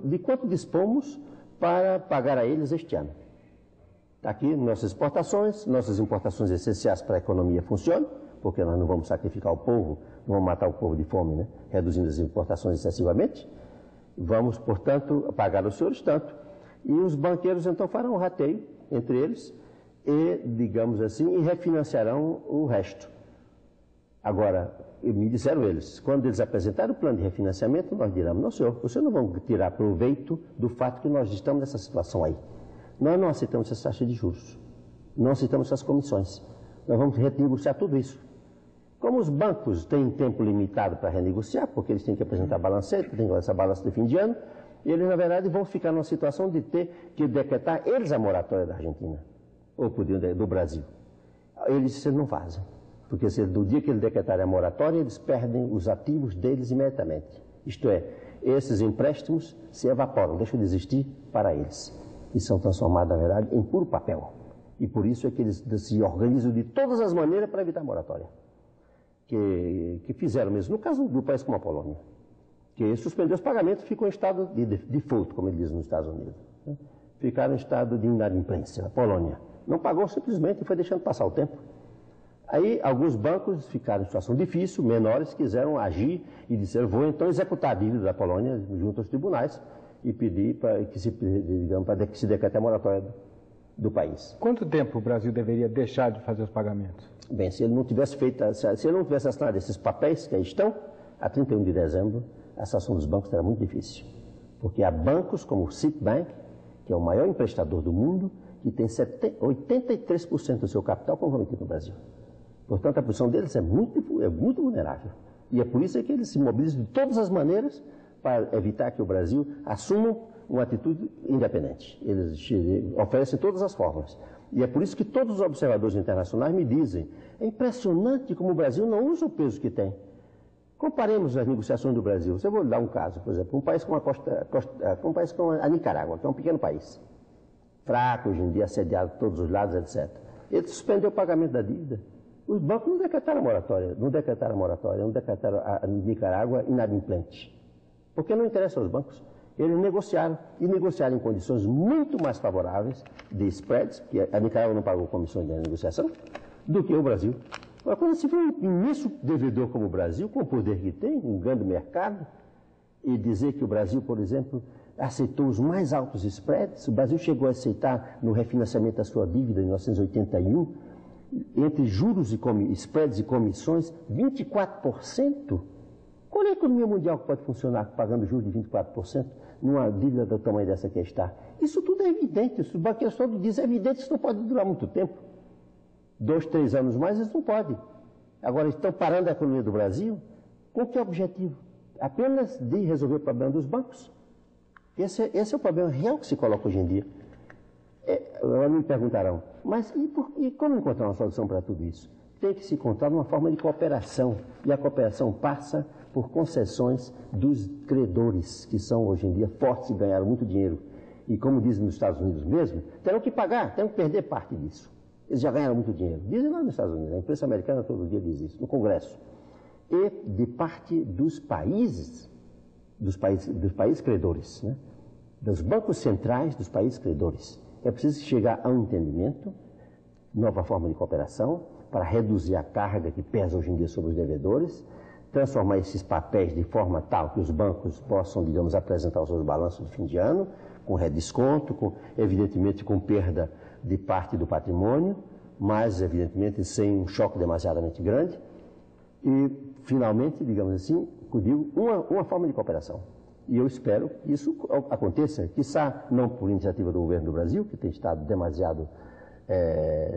de quanto dispomos para pagar a eles este ano. Está aqui nossas importações essenciais para a economia funcionam, porque nós não vamos sacrificar o povo, não vamos matar o povo de fome, né? Reduzindo as importações excessivamente. Vamos, portanto, pagar aos senhores tanto. E os banqueiros, então, farão um rateio entre eles e, digamos assim, e refinanciarão o resto. Agora, me disseram eles, quando eles apresentaram o plano de refinanciamento, nós diremos, não senhor, vocês não vão tirar proveito do fato que nós estamos nessa situação aí. Nós não aceitamos essa taxa de juros, não aceitamos essas comissões. Nós vamos renegociar tudo isso. Como os bancos têm tempo limitado para renegociar, porque eles têm que apresentar balancete, têm que fazer balança de fim de ano, e eles, na verdade, vão ficar numa situação de ter que decretar eles a moratória da Argentina, ou do Brasil. Eles não fazem, porque do dia que eles decretarem a moratória, eles perdem os ativos deles imediatamente. Isto é, esses empréstimos se evaporam, deixam de existir para eles, e são transformados, na verdade, em puro papel. E por isso é que eles se organizam de todas as maneiras para evitar a moratória. Que fizeram mesmo, no caso do país como a Polônia, que suspendeu os pagamentos, ficou em estado de default, como eles dizem nos Estados Unidos. Né? Ficaram em estado de inadimplência, a Polônia. Não pagou simplesmente e foi deixando passar o tempo. Aí alguns bancos ficaram em situação difícil, menores, quiseram agir e disseram, vou então executar a dívida da Polônia junto aos tribunais e pedir para que se decrete a moratória do país. Quanto tempo o Brasil deveria deixar de fazer os pagamentos? Bem, se ele não tivesse assinado esses papéis que aí estão, a 31 de dezembro, a situação dos bancos era muito difícil. Porque há bancos como o Citibank, que é o maior emprestador do mundo, que tem 83% do seu capital comprometido no Brasil. Portanto, a posição deles é muito vulnerável. E é por isso que eles se mobilizam de todas as maneiras para evitar que o Brasil assuma uma atitude independente. Eles oferecem todas as formas. E é por isso que todos os observadores internacionais me dizem, é impressionante como o Brasil não usa o peso que tem. Comparemos as negociações do Brasil. Eu vou dar um caso, por exemplo, um país como a Nicarágua, que é um pequeno país, fraco, hoje em dia assediado de todos os lados, etc. Ele suspendeu o pagamento da dívida. Os bancos não decretaram a moratória, não decretaram a Nicarágua inadimplente. Porque não interessa aos bancos. Eles negociaram em condições muito mais favoráveis de spreads, que a Nicarágua não pagou comissões de negociação, do que o Brasil. Agora, quando se vê um imenso devedor como o Brasil, com o poder que tem, um grande mercado, e dizer que o Brasil, por exemplo, aceitou os mais altos spreads, o Brasil chegou a aceitar no refinanciamento da sua dívida em 1981, entre juros e spreads e comissões, 24%. Qual é a economia mundial que pode funcionar pagando juros de 24% numa dívida do tamanho dessa que está? Isso tudo é evidente, os banqueiros todos dizem, é evidente que isso não pode durar muito tempo. 2, 3 anos mais, isso não pode. Agora, estão parando a economia do Brasil, com que objetivo? Apenas de resolver o problema dos bancos. Esse é o problema real que se coloca hoje em dia. Agora me perguntarão, mas e como encontrar uma solução para tudo isso? Tem que se encontrar uma forma de cooperação, e a cooperação passa por concessões dos credores, que são hoje em dia fortes e ganharam muito dinheiro. E como dizem nos Estados Unidos mesmo, terão que pagar, terão que perder parte disso. Eles já ganharam muito dinheiro. Dizem lá nos Estados Unidos, a imprensa americana todo dia diz isso, no Congresso. E de parte dos países credores, né? Dos bancos centrais dos países credores. É preciso chegar a um entendimento, nova forma de cooperação, para reduzir a carga que pesa hoje em dia sobre os devedores, transformar esses papéis de forma tal que os bancos possam, digamos, apresentar os seus balanços de fim de ano, com redesconto, evidentemente com perda de parte do patrimônio, mas evidentemente sem um choque demasiadamente grande. E, finalmente, digamos assim, uma forma de cooperação. E eu espero que isso aconteça, quiçá não por iniciativa do governo do Brasil, que tem estado demasiado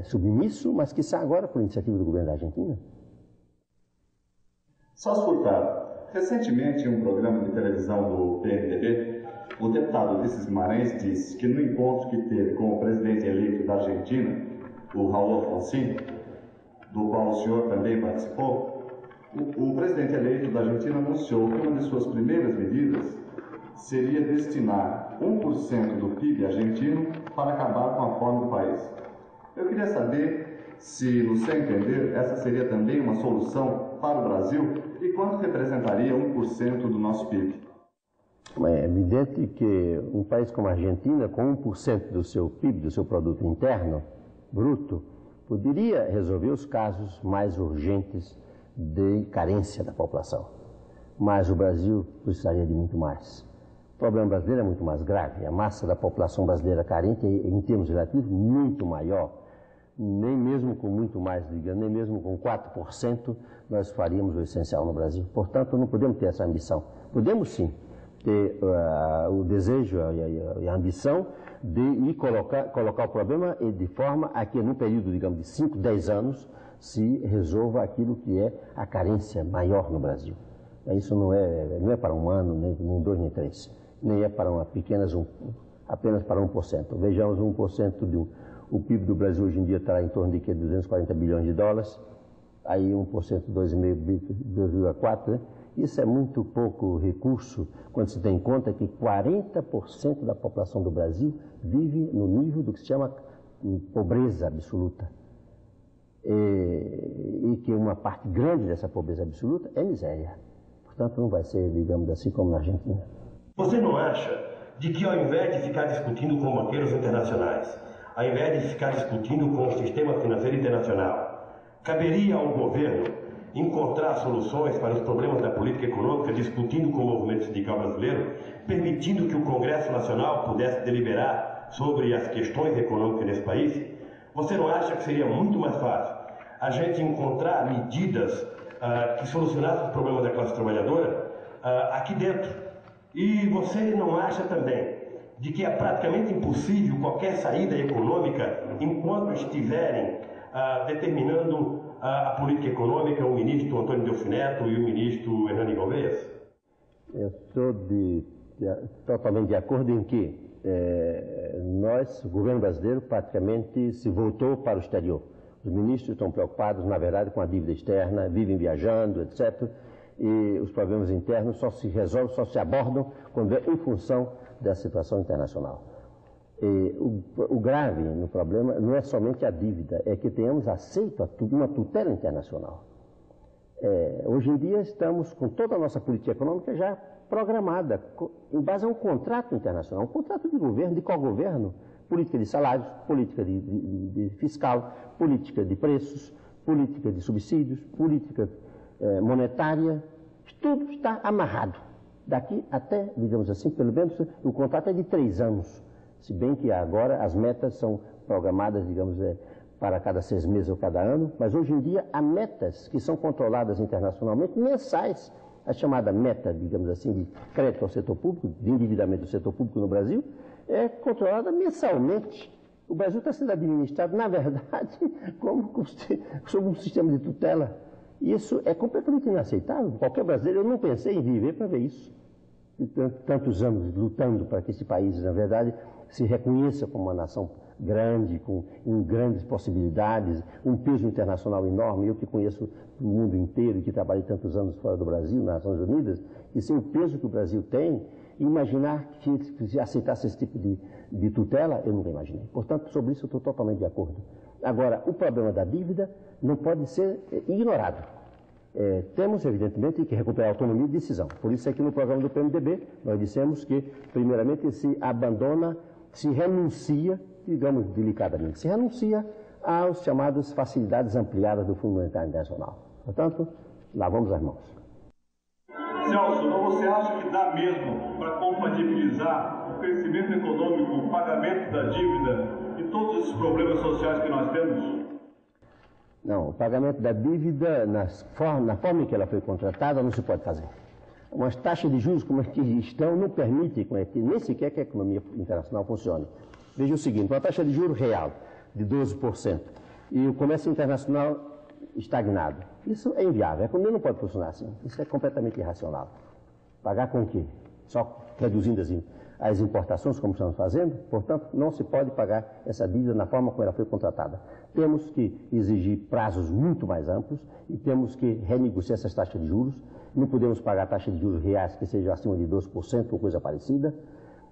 submisso, mas quiçá agora por iniciativa do governo da Argentina. Celso Furtado, recentemente em um programa de televisão do PMDB, o deputado Ulisses Guimarães disse que no encontro que teve com o presidente eleito da Argentina, o Raul Alfonsín, do qual o senhor também participou, o presidente eleito da Argentina anunciou que uma de suas primeiras medidas seria destinar 1% do PIB argentino para acabar com a fome do país. Eu queria saber se, no seu entender, essa seria também uma solução para o Brasil e quanto representaria 1% do nosso PIB. É evidente que um país como a Argentina, com 1% do seu PIB, do seu produto interno bruto, poderia resolver os casos mais urgentes de carência da população. Mas o Brasil precisaria de muito mais. O problema brasileiro é muito mais grave. A massa da população brasileira carente é, em termos relativos, muito maior. Nem mesmo com muito mais, digamos, nem mesmo com 4%, nós faríamos o essencial no Brasil. Portanto, não podemos ter essa ambição. Podemos sim ter o desejo e a ambição de ir colocar o problema de forma a que, num período, digamos, de 5, 10 anos, se resolva aquilo que é a carência maior no Brasil. Isso não é para um ano, nem 2, nem 3, nem é para apenas para 1%. Vejamos 1% o PIB do Brasil hoje em dia está em torno de 240 bilhões de dólares, aí 1%, 2,4%, né? Isso é muito pouco recurso quando se tem em conta que 40% da população do Brasil vive no nível do que se chama pobreza absoluta. E que uma parte grande dessa pobreza absoluta é miséria. Portanto, não vai ser, digamos assim, como na Argentina. Você não acha de que, ao invés de ficar discutindo com banqueiros internacionais, ao invés de ficar discutindo com o sistema financeiro internacional, caberia ao governo encontrar soluções para os problemas da política econômica, discutindo com o movimento sindical brasileiro, permitindo que o Congresso Nacional pudesse deliberar sobre as questões econômicas desse país? Você não acha que seria muito mais fácil a gente encontrar medidas que solucionassem os problemas da classe trabalhadora aqui dentro? E você não acha também de que é praticamente impossível qualquer saída econômica enquanto estiverem determinando a política econômica o ministro Antônio Delfim Neto e o ministro Hernani Gouveia? Eu estou totalmente de acordo em que o governo brasileiro praticamente se voltou para o exterior. Os ministros estão preocupados, na verdade, com a dívida externa, vivem viajando, etc. E os problemas internos só se resolvem, só se abordam quando é em função da situação internacional. O grave no problema não é somente a dívida, é que tenhamos aceito uma tutela internacional. Hoje em dia estamos com toda a nossa política econômica já programada, em base a um contrato internacional, um contrato de governo, de co-governo, política de salários, política de fiscal, política de preços, política de subsídios, política monetária, tudo está amarrado. Daqui até, digamos assim, pelo menos o contrato é de 3 anos. Se bem que agora as metas são programadas, digamos, para cada 6 meses ou cada ano, mas hoje em dia há metas que são controladas internacionalmente, mensais. A chamada meta, digamos assim, de crédito ao setor público, de endividamento do setor público no Brasil, é controlada mensalmente. O Brasil está sendo administrado, na verdade, sob um sistema de tutela. Isso é completamente inaceitável. Qualquer brasileiro, eu não pensei em viver para ver isso. Tantos anos lutando para que esse país, na verdade, se reconheça como uma nação grande, com grandes possibilidades, um peso internacional enorme. Eu que conheço o mundo inteiro e que trabalhei tantos anos fora do Brasil, nas Nações Unidas, e sem o peso que o Brasil tem, imaginar que se aceitasse esse tipo de tutela, eu nunca imaginei. Portanto, sobre isso eu estou totalmente de acordo. Agora, o problema da dívida não pode ser ignorado. Temos, evidentemente, que recuperar a autonomia de decisão. Por isso é que no programa do PMDB nós dissemos que, primeiramente, se renuncia, digamos delicadamente, se renuncia às chamadas facilidades ampliadas do Fundo Monetário Internacional. Portanto, lavamos as mãos. Celso, você acha que dá mesmo para compatibilizar o crescimento econômico, o pagamento da dívida e todos esses problemas sociais que nós temos? Não, o pagamento da dívida, na forma em que ela foi contratada, não se pode fazer. Umas taxas de juros como as que estão não permitem nem sequer que a economia internacional funcione. Veja o seguinte, uma taxa de juros real de 12% e o comércio internacional estagnado. Isso é inviável, a economia não pode funcionar assim. Isso é completamente irracional. Pagar com o quê? Só reduzindo as importações, como estamos fazendo? Portanto, não se pode pagar essa dívida na forma como ela foi contratada. Temos que exigir prazos muito mais amplos e temos que renegociar essas taxas de juros. Não podemos pagar taxas de juros reais que sejam acima de 12% ou coisa parecida.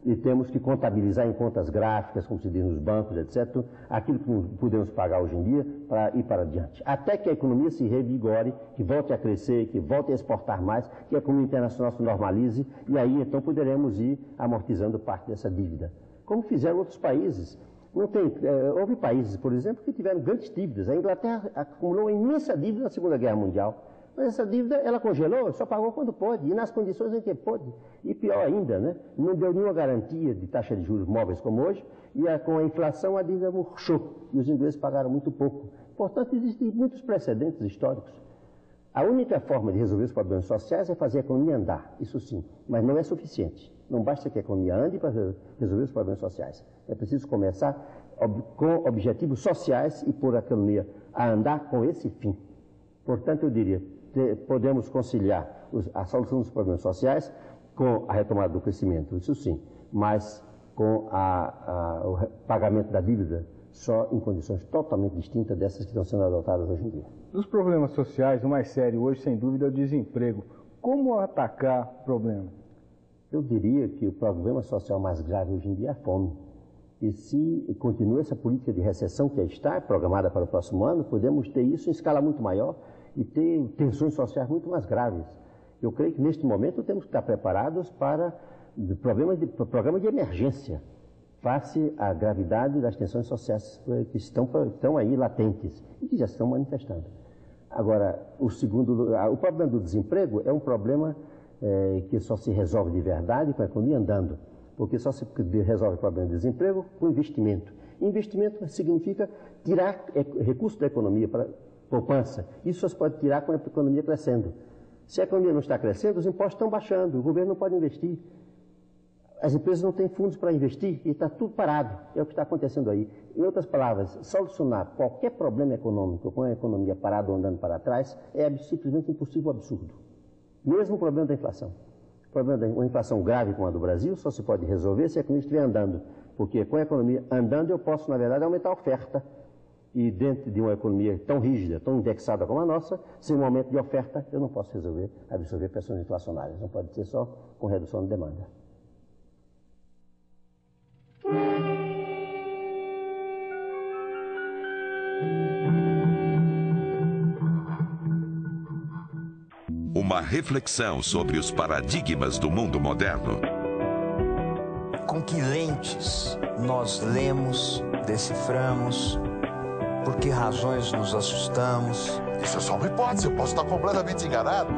E temos que contabilizar em contas gráficas, como se diz nos bancos, etc., aquilo que não podemos pagar hoje em dia para ir para adiante. Até que a economia se revigore, que volte a crescer, que volte a exportar mais, que a economia internacional se normalize, e aí então poderemos ir amortizando parte dessa dívida. Como fizeram outros países. Houve países, por exemplo, que tiveram grandes dívidas. A Inglaterra acumulou uma imensa dívida na Segunda Guerra Mundial. Mas essa dívida, ela congelou, só pagou quando pôde, e nas condições em que pôde. E pior ainda, né? Não deu nenhuma garantia de taxa de juros móveis como hoje, e com a inflação a dívida murchou, e os ingleses pagaram muito pouco. Portanto, existem muitos precedentes históricos. A única forma de resolver os problemas sociais é fazer a economia andar, isso sim, mas não é suficiente. Não basta que a economia ande para resolver os problemas sociais. É preciso começar com objetivos sociais e pôr a economia a andar com esse fim. Portanto, eu diria, podemos conciliar a solução dos problemas sociais com a retomada do crescimento, isso sim, mas com o pagamento da dívida só em condições totalmente distintas dessas que estão sendo adotadas hoje em dia. Dos problemas sociais, o mais sério hoje, sem dúvida, é o desemprego. Como atacar o problema? Eu diria que o problema social mais grave hoje em dia é a fome. E se continua essa política de recessão que está programada para o próximo ano, podemos ter isso em escala muito maior e ter tensões sociais muito mais graves. Eu creio que neste momento temos que estar preparados para programa de emergência, face à gravidade das tensões sociais que estão aí latentes e que já estão manifestando. Agora, o problema do desemprego é um problema que só se resolve de verdade com a economia andando, porque só se resolve o problema do desemprego com investimento. Investimento significa tirar recursos da economia para poupança. Isso só se pode tirar com a economia crescendo. Se a economia não está crescendo, os impostos estão baixando, o governo não pode investir. As empresas não têm fundos para investir e está tudo parado. É o que está acontecendo aí. Em outras palavras, solucionar qualquer problema econômico com a economia parada ou andando para trás é simplesmente impossível, absurdo. Mesmo o problema da inflação. O problema uma inflação grave como a do Brasil só se pode resolver se a economia estiver andando. Porque com a economia andando eu posso, na verdade, aumentar a oferta. E dentro de uma economia tão rígida, tão indexada como a nossa, sem um aumento de oferta, eu não posso absorver pressões inflacionárias. Não pode ser só com redução de demanda. Uma reflexão sobre os paradigmas do mundo moderno. Com que lentes nós lemos, deciframos, por que razões nos assustamos? Isso é só uma hipótese, eu posso estar completamente enganado.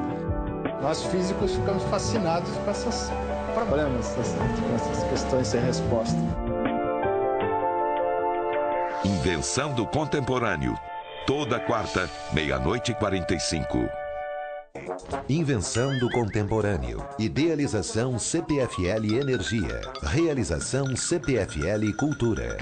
Nós físicos ficamos fascinados com esses problemas, com essas questões sem resposta. Invenção do Contemporâneo. Toda quarta, 00:45. Invenção do Contemporâneo. Idealização CPFL Energia. Realização CPFL Cultura.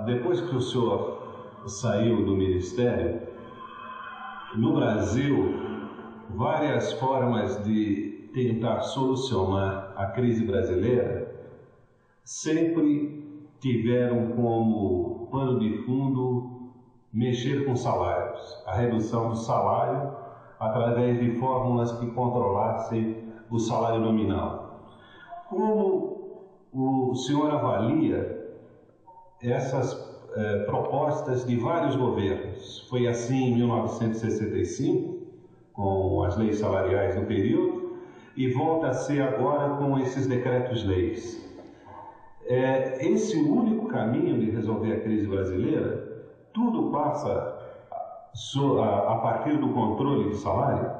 Depois que o senhor saiu do ministério, no Brasil, várias formas de tentar solucionar a crise brasileira sempre tiveram como pano de fundo mexer com salários, a redução do salário através de fórmulas que controlassem o salário nominal. Como o senhor avalia essas propostas de vários governos. Foi assim em 1965, com as leis salariais no período, e volta a ser agora com esses decretos-leis. Esse único caminho de resolver a crise brasileira, tudo passa a partir do controle de salário?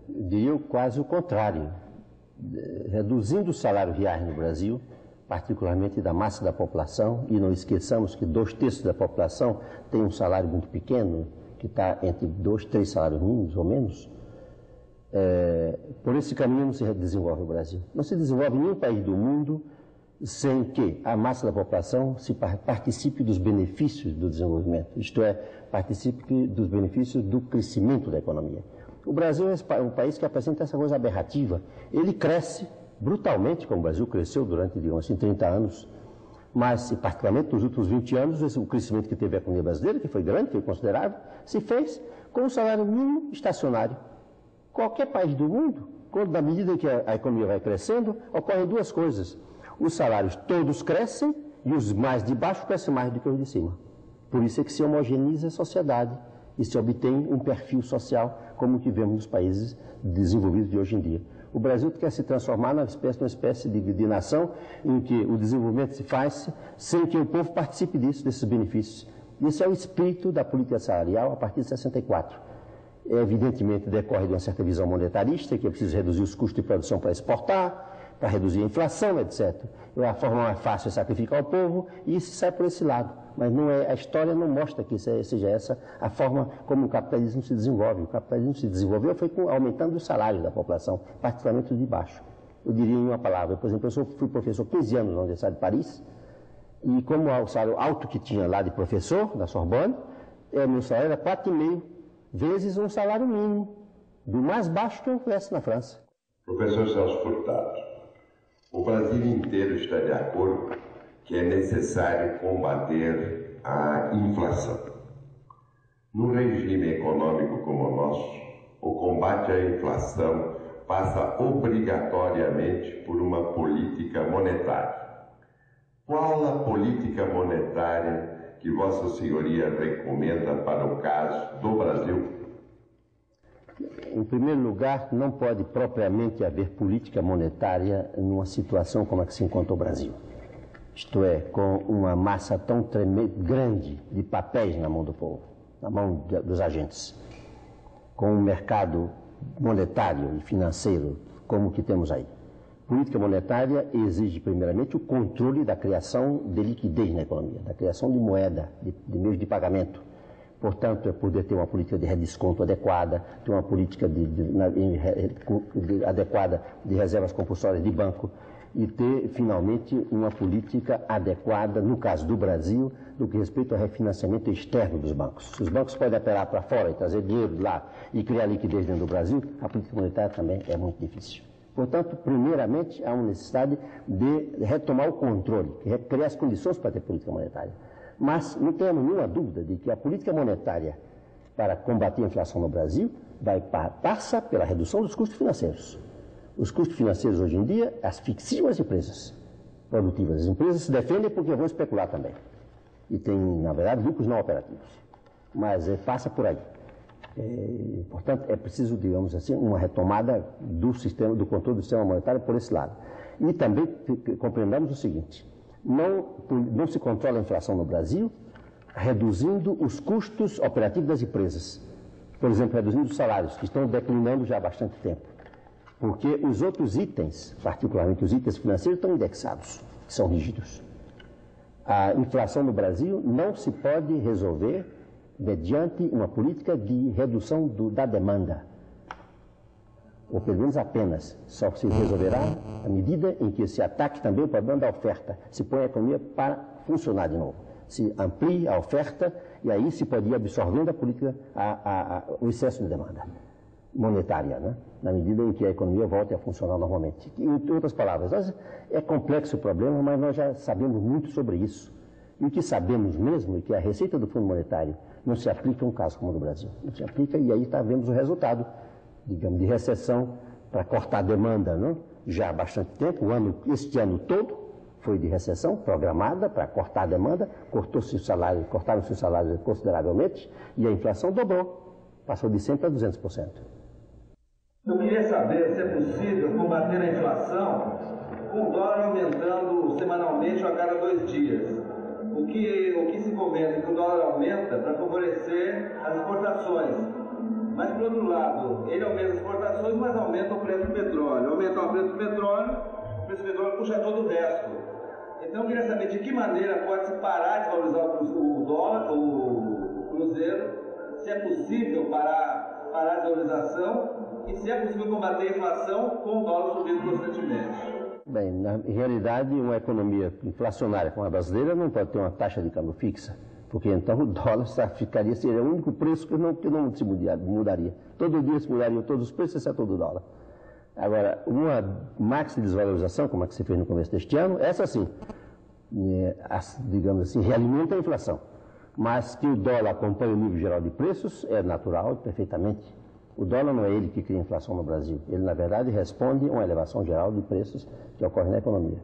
Diria quase o contrário. Reduzindo o salário real no Brasil, particularmente da massa da população, e não esqueçamos que 2/3 da população tem um salário muito pequeno, que está entre 2, 3 salários mínimos ou menos, por esse caminho não se desenvolve o Brasil. Não se desenvolve nenhum país do mundo sem que a massa da população participe dos benefícios do desenvolvimento, isto é, participe dos benefícios do crescimento da economia. O Brasil é um país que apresenta essa coisa aberrativa. Ele cresce brutalmente, como o Brasil cresceu durante, digamos assim, 30 anos, mas, particularmente nos últimos 20 anos, o crescimento que teve a economia brasileira, que foi grande, foi considerável, se fez com um salário mínimo estacionário. Qualquer país do mundo, na medida que a economia vai crescendo, ocorrem duas coisas. Os salários todos crescem e os mais de baixo crescem mais do que os de cima. Por isso é que se homogeneiza a sociedade e se obtém um perfil social como o que vemos nos países desenvolvidos de hoje em dia. O Brasil quer se transformar numa espécie de nação em que o desenvolvimento se faz sem que o povo participe desses benefícios. Esse é o espírito da política salarial a partir de 64. Evidentemente, decorre de uma certa visão monetarista, que é preciso reduzir os custos de produção para exportar, para reduzir a inflação, etc. A forma mais fácil é sacrificar o povo, e isso sai por esse lado. Mas não é, a história não mostra que seja essa a forma como o capitalismo se desenvolve. O capitalismo se desenvolveu foi aumentando os salários da população, particularmente de baixo. Eu diria em uma palavra, por exemplo, eu fui professor 15 anos na Universidade de Paris, e como o salário alto que tinha lá de professor, da Sorbonne, meu salário era 4,5 vezes um salário mínimo, do mais baixo que eu houvesse na França. Professor Celso Furtado, o Brasil inteiro está de acordo que é necessário combater a inflação. Num regime econômico como o nosso, o combate à inflação passa obrigatoriamente por uma política monetária. Qual a política monetária que Vossa Senhoria recomenda para o caso do Brasil? Em primeiro lugar, não pode propriamente haver política monetária numa situação como a que se encontra o Brasil. Isto é, com uma massa tão grande de papéis na mão do povo, na mão dos agentes, com um mercado monetário e financeiro como o que temos aí. Política monetária exige, primeiramente, o controle da criação de liquidez na economia, da criação de moeda, de meios de pagamento. Portanto, é poder ter uma política de redesconto adequada, ter uma política adequada de reservas compulsórias de banco e ter, finalmente, uma política adequada, no caso do Brasil, no que respeita ao refinanciamento externo dos bancos. Se os bancos podem apelar para fora e trazer dinheiro de lá e criar liquidez dentro do Brasil, a política monetária também é muito difícil. Portanto, primeiramente, há uma necessidade de retomar o controle, criar as condições para ter política monetária. Mas não temos nenhuma dúvida de que a política monetária para combater a inflação no Brasil passa pela redução dos custos financeiros. Os custos financeiros hoje em dia asfixiam as empresas produtivas. As empresas se defendem porque vão especular também. E tem, na verdade, lucros não operativos. Mas passa por aí. Portanto, é preciso, digamos assim, uma retomada do controle do sistema monetário por esse lado. E também compreendamos o seguinte: não se controla a inflação no Brasil reduzindo os custos operativos das empresas. Por exemplo, reduzindo os salários, que estão declinando já há bastante tempo. Porque os outros itens, particularmente os itens financeiros, estão indexados, que são rígidos. A inflação no Brasil não se pode resolver mediante uma política de redução da demanda. Ou pelo menos apenas. Só se resolverá à medida em que se ataque também o problema da oferta. Se põe a economia para funcionar de novo. Se amplie a oferta e aí se pode ir absorvendo a política, o excesso de demanda monetária, né? Na medida em que a economia volte a funcionar normalmente. Em outras palavras, é complexo o problema, mas nós já sabemos muito sobre isso. E o que sabemos mesmo é que a receita do Fundo Monetário não se aplica a um caso como o do Brasil. Não se aplica e aí vemos o resultado, digamos, de recessão para cortar a demanda, não? Já há bastante tempo, este ano todo, foi de recessão programada para cortar a demanda, cortaram-se os salários consideravelmente e a inflação dobrou, passou de 100% para 200%. Eu queria saber se é possível combater a inflação com o dólar aumentando semanalmente ou a cada 2 dias. O que se comenta é que o dólar aumenta para favorecer as exportações. Mas, por outro lado, ele aumenta as exportações, mas aumenta o preço do petróleo. Aumentar o preço do petróleo puxa todo o resto. Então, eu queria saber de que maneira pode-se parar de valorizar o dólar, o cruzeiro, se é possível parar a desvalorização e se é possível combater a inflação com o dólar subindo constantemente. Bem, na realidade, uma economia inflacionária como a brasileira não pode ter uma taxa de câmbio fixa, porque então o dólar seria o único preço que não se mudaria. Todo dia se mudariam todos os preços, exceto o dólar. Agora, uma máxima desvalorização, como a que se fez no começo deste ano, essa sim, digamos assim, realimenta a inflação. Mas que o dólar acompanhe o nível geral de preços é natural, perfeitamente. O dólar não é ele que cria a inflação no Brasil. Ele, na verdade, responde a uma elevação geral de preços que ocorre na economia.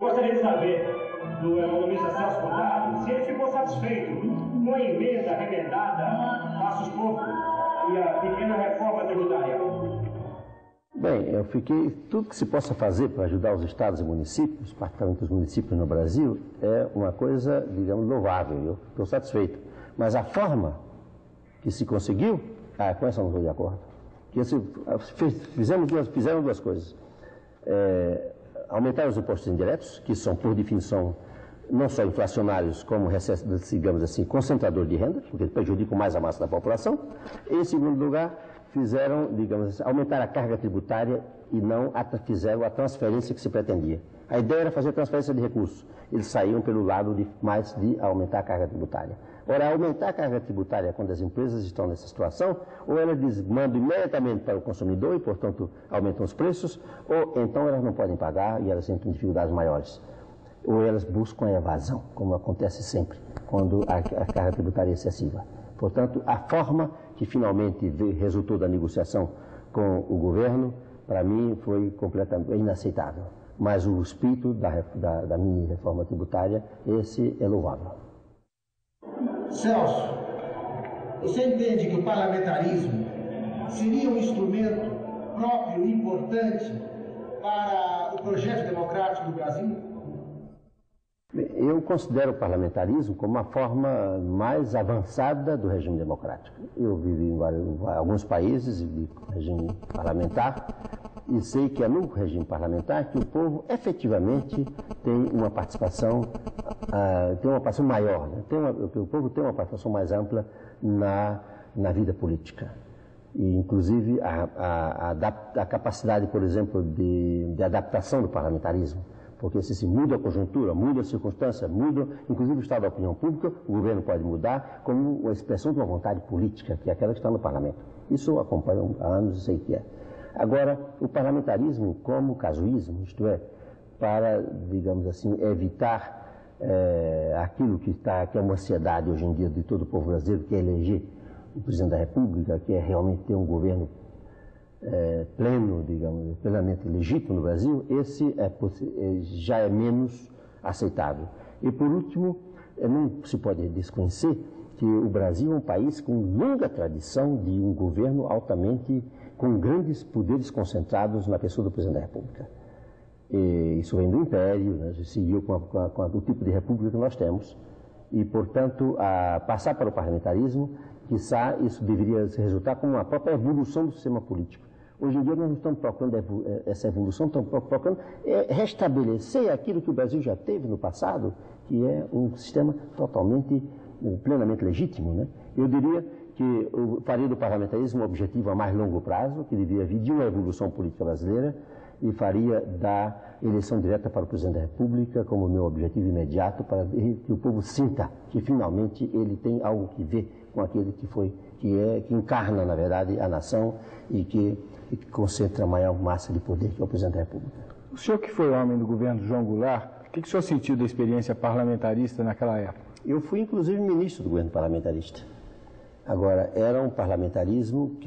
Gostaria de saber do economista Celso Furtado se ele ficou satisfeito com a emenda remendada Passos Pouco e a pequena reforma tributária. Bem, eu fiquei... Tudo que se possa fazer para ajudar os estados e municípios, particularmente os municípios no Brasil, é uma coisa, digamos, louvável. Eu estou satisfeito. Mas a forma que se conseguiu... com essa eu não estou de acordo. Fizeram duas coisas. Aumentaram os impostos indiretos, que são, por definição, não só inflacionários, como, digamos assim, concentrador de renda, porque prejudicam mais a massa da população. E, em segundo lugar, fizeram, digamos assim, aumentar a carga tributária e não fizeram a transferência que se pretendia. A ideia era fazer transferência de recursos. Eles saíram pelo lado de aumentar a carga tributária. Ora, aumentar a carga tributária quando as empresas estão nessa situação, ou elas mandam imediatamente para o consumidor e, portanto, aumentam os preços, ou então elas não podem pagar e elas entram em dificuldades maiores. Ou elas buscam a evasão, como acontece sempre, quando a carga tributária é excessiva. Portanto, a forma que finalmente resultou da negociação com o governo, para mim, foi completamente inaceitável. Mas o espírito da mini reforma tributária, esse é louvável. Celso, você entende que o parlamentarismo seria um instrumento próprio e importante para o projeto democrático do Brasil? Eu considero o parlamentarismo como uma forma mais avançada do regime democrático. Eu vivi em alguns países de regime parlamentar e sei que é no regime parlamentar que o povo efetivamente tem uma participação, maior, né? O povo tem uma participação mais ampla na vida política. E, inclusive, a capacidade, por exemplo, de adaptação do parlamentarismo. Porque se muda a conjuntura, muda a circunstância, muda, inclusive o estado da opinião pública, o governo pode mudar como uma expressão de uma vontade política, que é aquela que está no parlamento. Isso eu acompanho há anos e sei que é. Agora, o parlamentarismo como casuísmo, isto é, para, digamos assim, evitar aquilo que é uma ansiedade hoje em dia de todo o povo brasileiro, que é eleger o presidente da República, que é realmente ter um governo pleno, digamos, plenamente legítimo no Brasil, esse já é menos aceitável. E, por último, não se pode desconhecer que o Brasil é um país com longa tradição de um governo com grandes poderes concentrados na pessoa do presidente da República. E isso vem do Império, né? Seguiu com o tipo de república que nós temos. E, portanto, passar para o parlamentarismo, quizá isso deveria resultar como uma própria evolução do sistema político. Hoje em dia nós não estamos procurando essa evolução, estamos procurando restabelecer aquilo que o Brasil já teve no passado, que é um sistema plenamente legítimo, né? Eu diria que eu faria do parlamentarismo um objetivo a mais longo prazo, que deveria vir de uma evolução política brasileira, e faria da eleição direta para o presidente da República como meu objetivo imediato, para que o povo sinta que finalmente ele tem algo que ver com aquele que encarna, na verdade, a nação e que concentra a maior massa de poder, que é o presidente da República. O senhor que foi homem do governo João Goulart, o que o senhor sentiu da experiência parlamentarista naquela época? Eu fui, inclusive, ministro do governo parlamentarista. Agora, era um parlamentarismo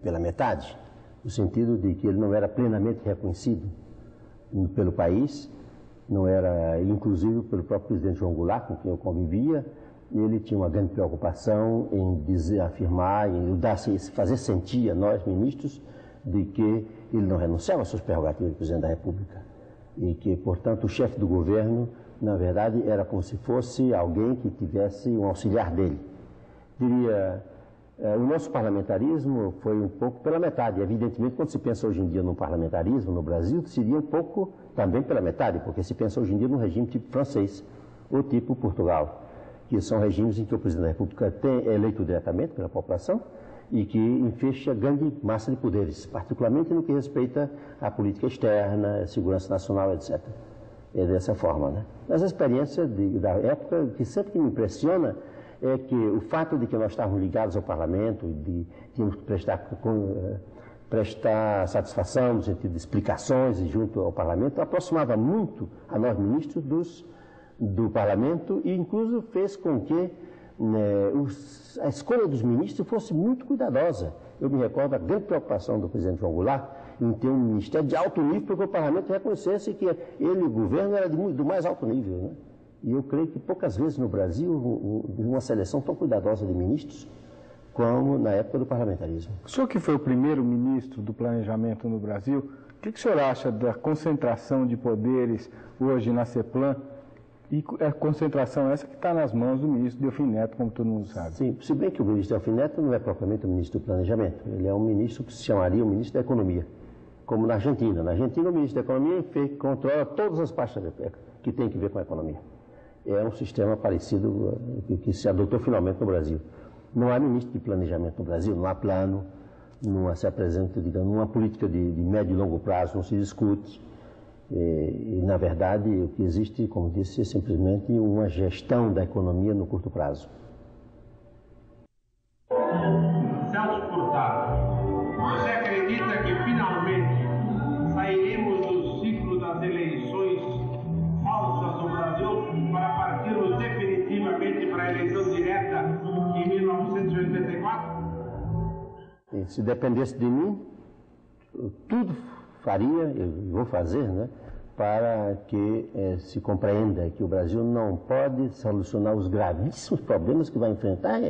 pela metade, no sentido de que ele não era plenamente reconhecido pelo país não era, inclusive pelo próprio presidente João Goulart, com quem eu convivia, ele tinha uma grande preocupação em dizer, afirmar, em fazer sentir a nós, ministros, de que ele não renunciava às suas prerrogativas de presidente da República. E que, portanto, o chefe do governo, na verdade, era como se fosse alguém que tivesse um auxiliar dele. Diria, o nosso parlamentarismo foi um pouco pela metade. Evidentemente, quando se pensa hoje em dia no parlamentarismo no Brasil, seria um pouco também pela metade, porque se pensa hoje em dia num regime tipo francês ou tipo Portugal, que são regimes em que o presidente da República é eleito diretamente pela população e que fecha grande massa de poderes, particularmente no que respeita à política externa, segurança nacional, etc. É dessa forma, né? Mas a experiência da época, que sempre que me impressiona, é que o fato de que nós estávamos ligados ao parlamento, de tínhamos que prestar satisfação no sentido de explicações junto ao parlamento, aproximava muito a nós ministros do parlamento e incluso fez com que a escolha dos ministros fosse muito cuidadosa. Eu me recordo da grande preocupação do presidente João Goulart em ter um ministério de alto nível, porque o parlamento reconhecesse que ele, o governo, era do mais alto nível, né? E eu creio que poucas vezes no Brasil uma seleção tão cuidadosa de ministros como na época do parlamentarismo. O senhor que foi o primeiro ministro do planejamento no Brasil, o que o senhor acha da concentração de poderes hoje na CEPLAN? E a concentração essa que está nas mãos do ministro Delfim Neto, como todo mundo sabe. Sim, se bem que o ministro Delfim Neto não é propriamente o ministro do planejamento, ele é um ministro que se chamaria o ministro da Economia, como na Argentina. Na Argentina, o ministro da Economia controla todas as partes que tem que ver com a economia. É um sistema parecido que se adotou finalmente no Brasil. Não há ministro de planejamento no Brasil, não há plano, não se apresenta, digamos, uma política de médio e longo prazo, não se discute. E, na verdade, o que existe, como disse, é simplesmente uma gestão da economia no curto prazo. Celso Furtado, você acredita que finalmente sairemos do ciclo das eleições falsas no Brasil para partirmos definitivamente para a eleição direta em 1984? E se dependesse de mim, tudo faria, eu vou fazer, né, para que se compreenda que o Brasil não pode solucionar os gravíssimos problemas que vai enfrentar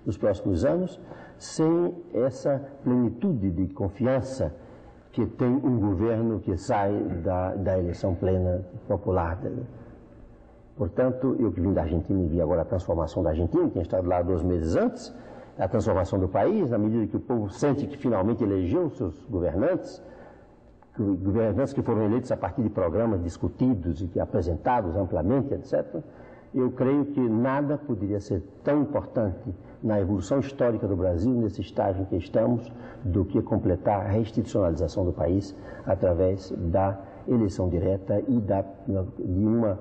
nos próximos anos sem essa plenitude de confiança que tem um governo que sai da eleição plena popular. Portanto, eu que vim da Argentina e vi agora a transformação da Argentina, tinha estado lá 2 meses antes, a transformação do país, na medida que o povo sente que finalmente elegeu seus governantes que foram eleitos a partir de programas discutidos e apresentados amplamente, etc., eu creio que nada poderia ser tão importante na evolução histórica do Brasil, nesse estágio em que estamos, do que completar a reinstitucionalização do país através da eleição direta e de uma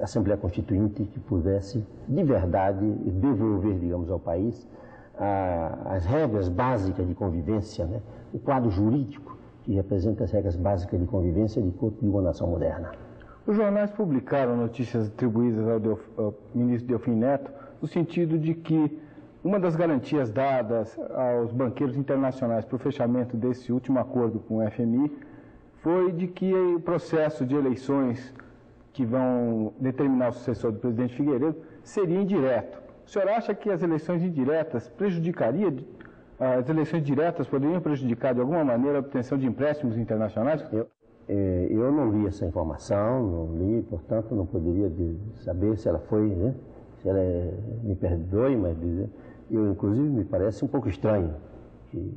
Assembleia Constituinte que pudesse, de verdade, devolver, digamos, ao país as regras básicas de convivência, né? O quadro jurídico que representa as regras básicas de convivência de uma nação moderna. Os jornais publicaram notícias atribuídas ao ministro Delfim Neto no sentido de que uma das garantias dadas aos banqueiros internacionais para o fechamento desse último acordo com o FMI foi de que o processo de eleições que vão determinar o sucessor do presidente Figueiredo seria indireto. O senhor acha que as eleições indiretas as eleições diretas poderiam prejudicar de alguma maneira a obtenção de empréstimos internacionais? Eu não li essa informação, não li, portanto não poderia saber se ela foi, né? Se ela me perdoe, mas eu inclusive me parece um pouco estranho que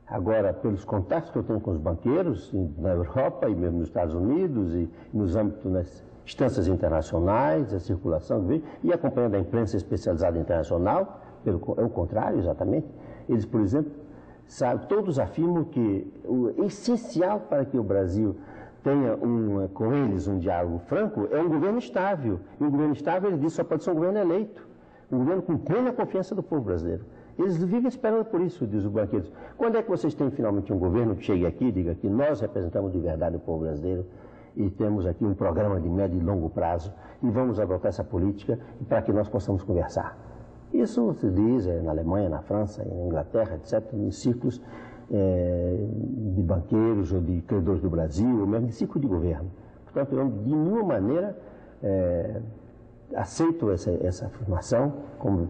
agora, pelos contatos que eu tenho com os banqueiros na Europa e mesmo nos Estados Unidos e nos âmbitos das instâncias internacionais, a circulação e acompanhando a imprensa especializada internacional, é o contrário exatamente. Eles, por exemplo, todos afirmam que o essencial para que o Brasil tenha com eles um diálogo franco é um governo estável. E um governo estável, ele diz, só pode ser um governo eleito. Um governo com plena confiança do povo brasileiro. Eles vivem esperando por isso, diz os banqueiros. Quando é que vocês têm finalmente um governo que chegue aqui e diga que nós representamos de verdade o povo brasileiro e temos aqui um programa de médio e longo prazo e vamos adotar essa política para que nós possamos conversar? Isso se diz na Alemanha, na França, na Inglaterra, etc., em círculos de banqueiros ou de credores do Brasil, ou mesmo de ciclo de governo. Portanto, eu de nenhuma maneira aceito essa afirmação como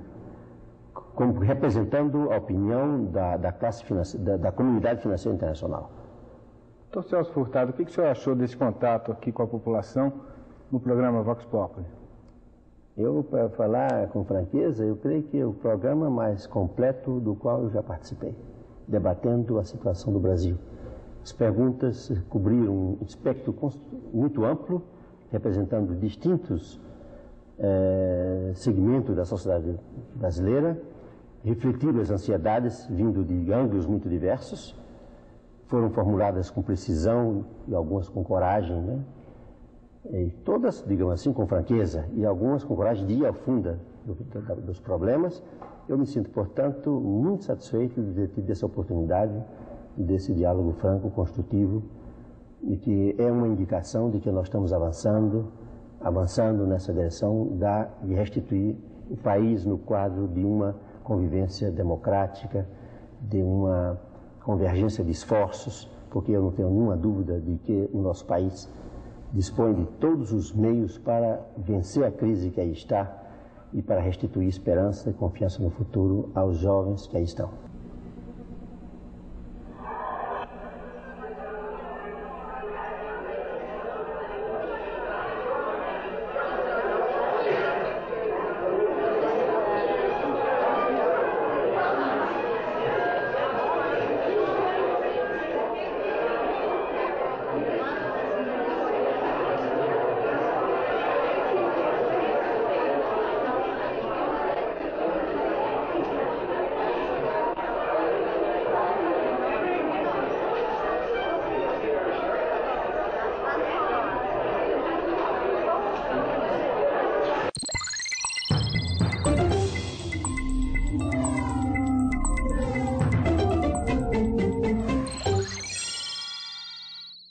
representando a opinião da classe financeira, da comunidade financeira internacional. Dr. Celso Furtado, o que o senhor achou desse contato aqui com a população no programa Vox Populi? Eu, para falar com franqueza, eu creio que é o programa mais completo do qual eu já participei, debatendo a situação do Brasil. As perguntas cobriram um espectro muito amplo, representando distintos segmentos da sociedade brasileira, refletiram as ansiedades vindo de ângulos muito diversos, foram formuladas com precisão e algumas com coragem, né? E todas, digamos assim, com franqueza, e algumas com coragem de ir ao fundo dos problemas. Eu me sinto, portanto, muito satisfeito de ter tido essa oportunidade desse diálogo franco, construtivo, e que é uma indicação de que nós estamos avançando nessa direção de restituir o país no quadro de uma convivência democrática, de uma convergência de esforços, porque eu não tenho nenhuma dúvida de que o nosso país dispõe de todos os meios para vencer a crise que aí está e para restituir esperança e confiança no futuro aos jovens que aí estão.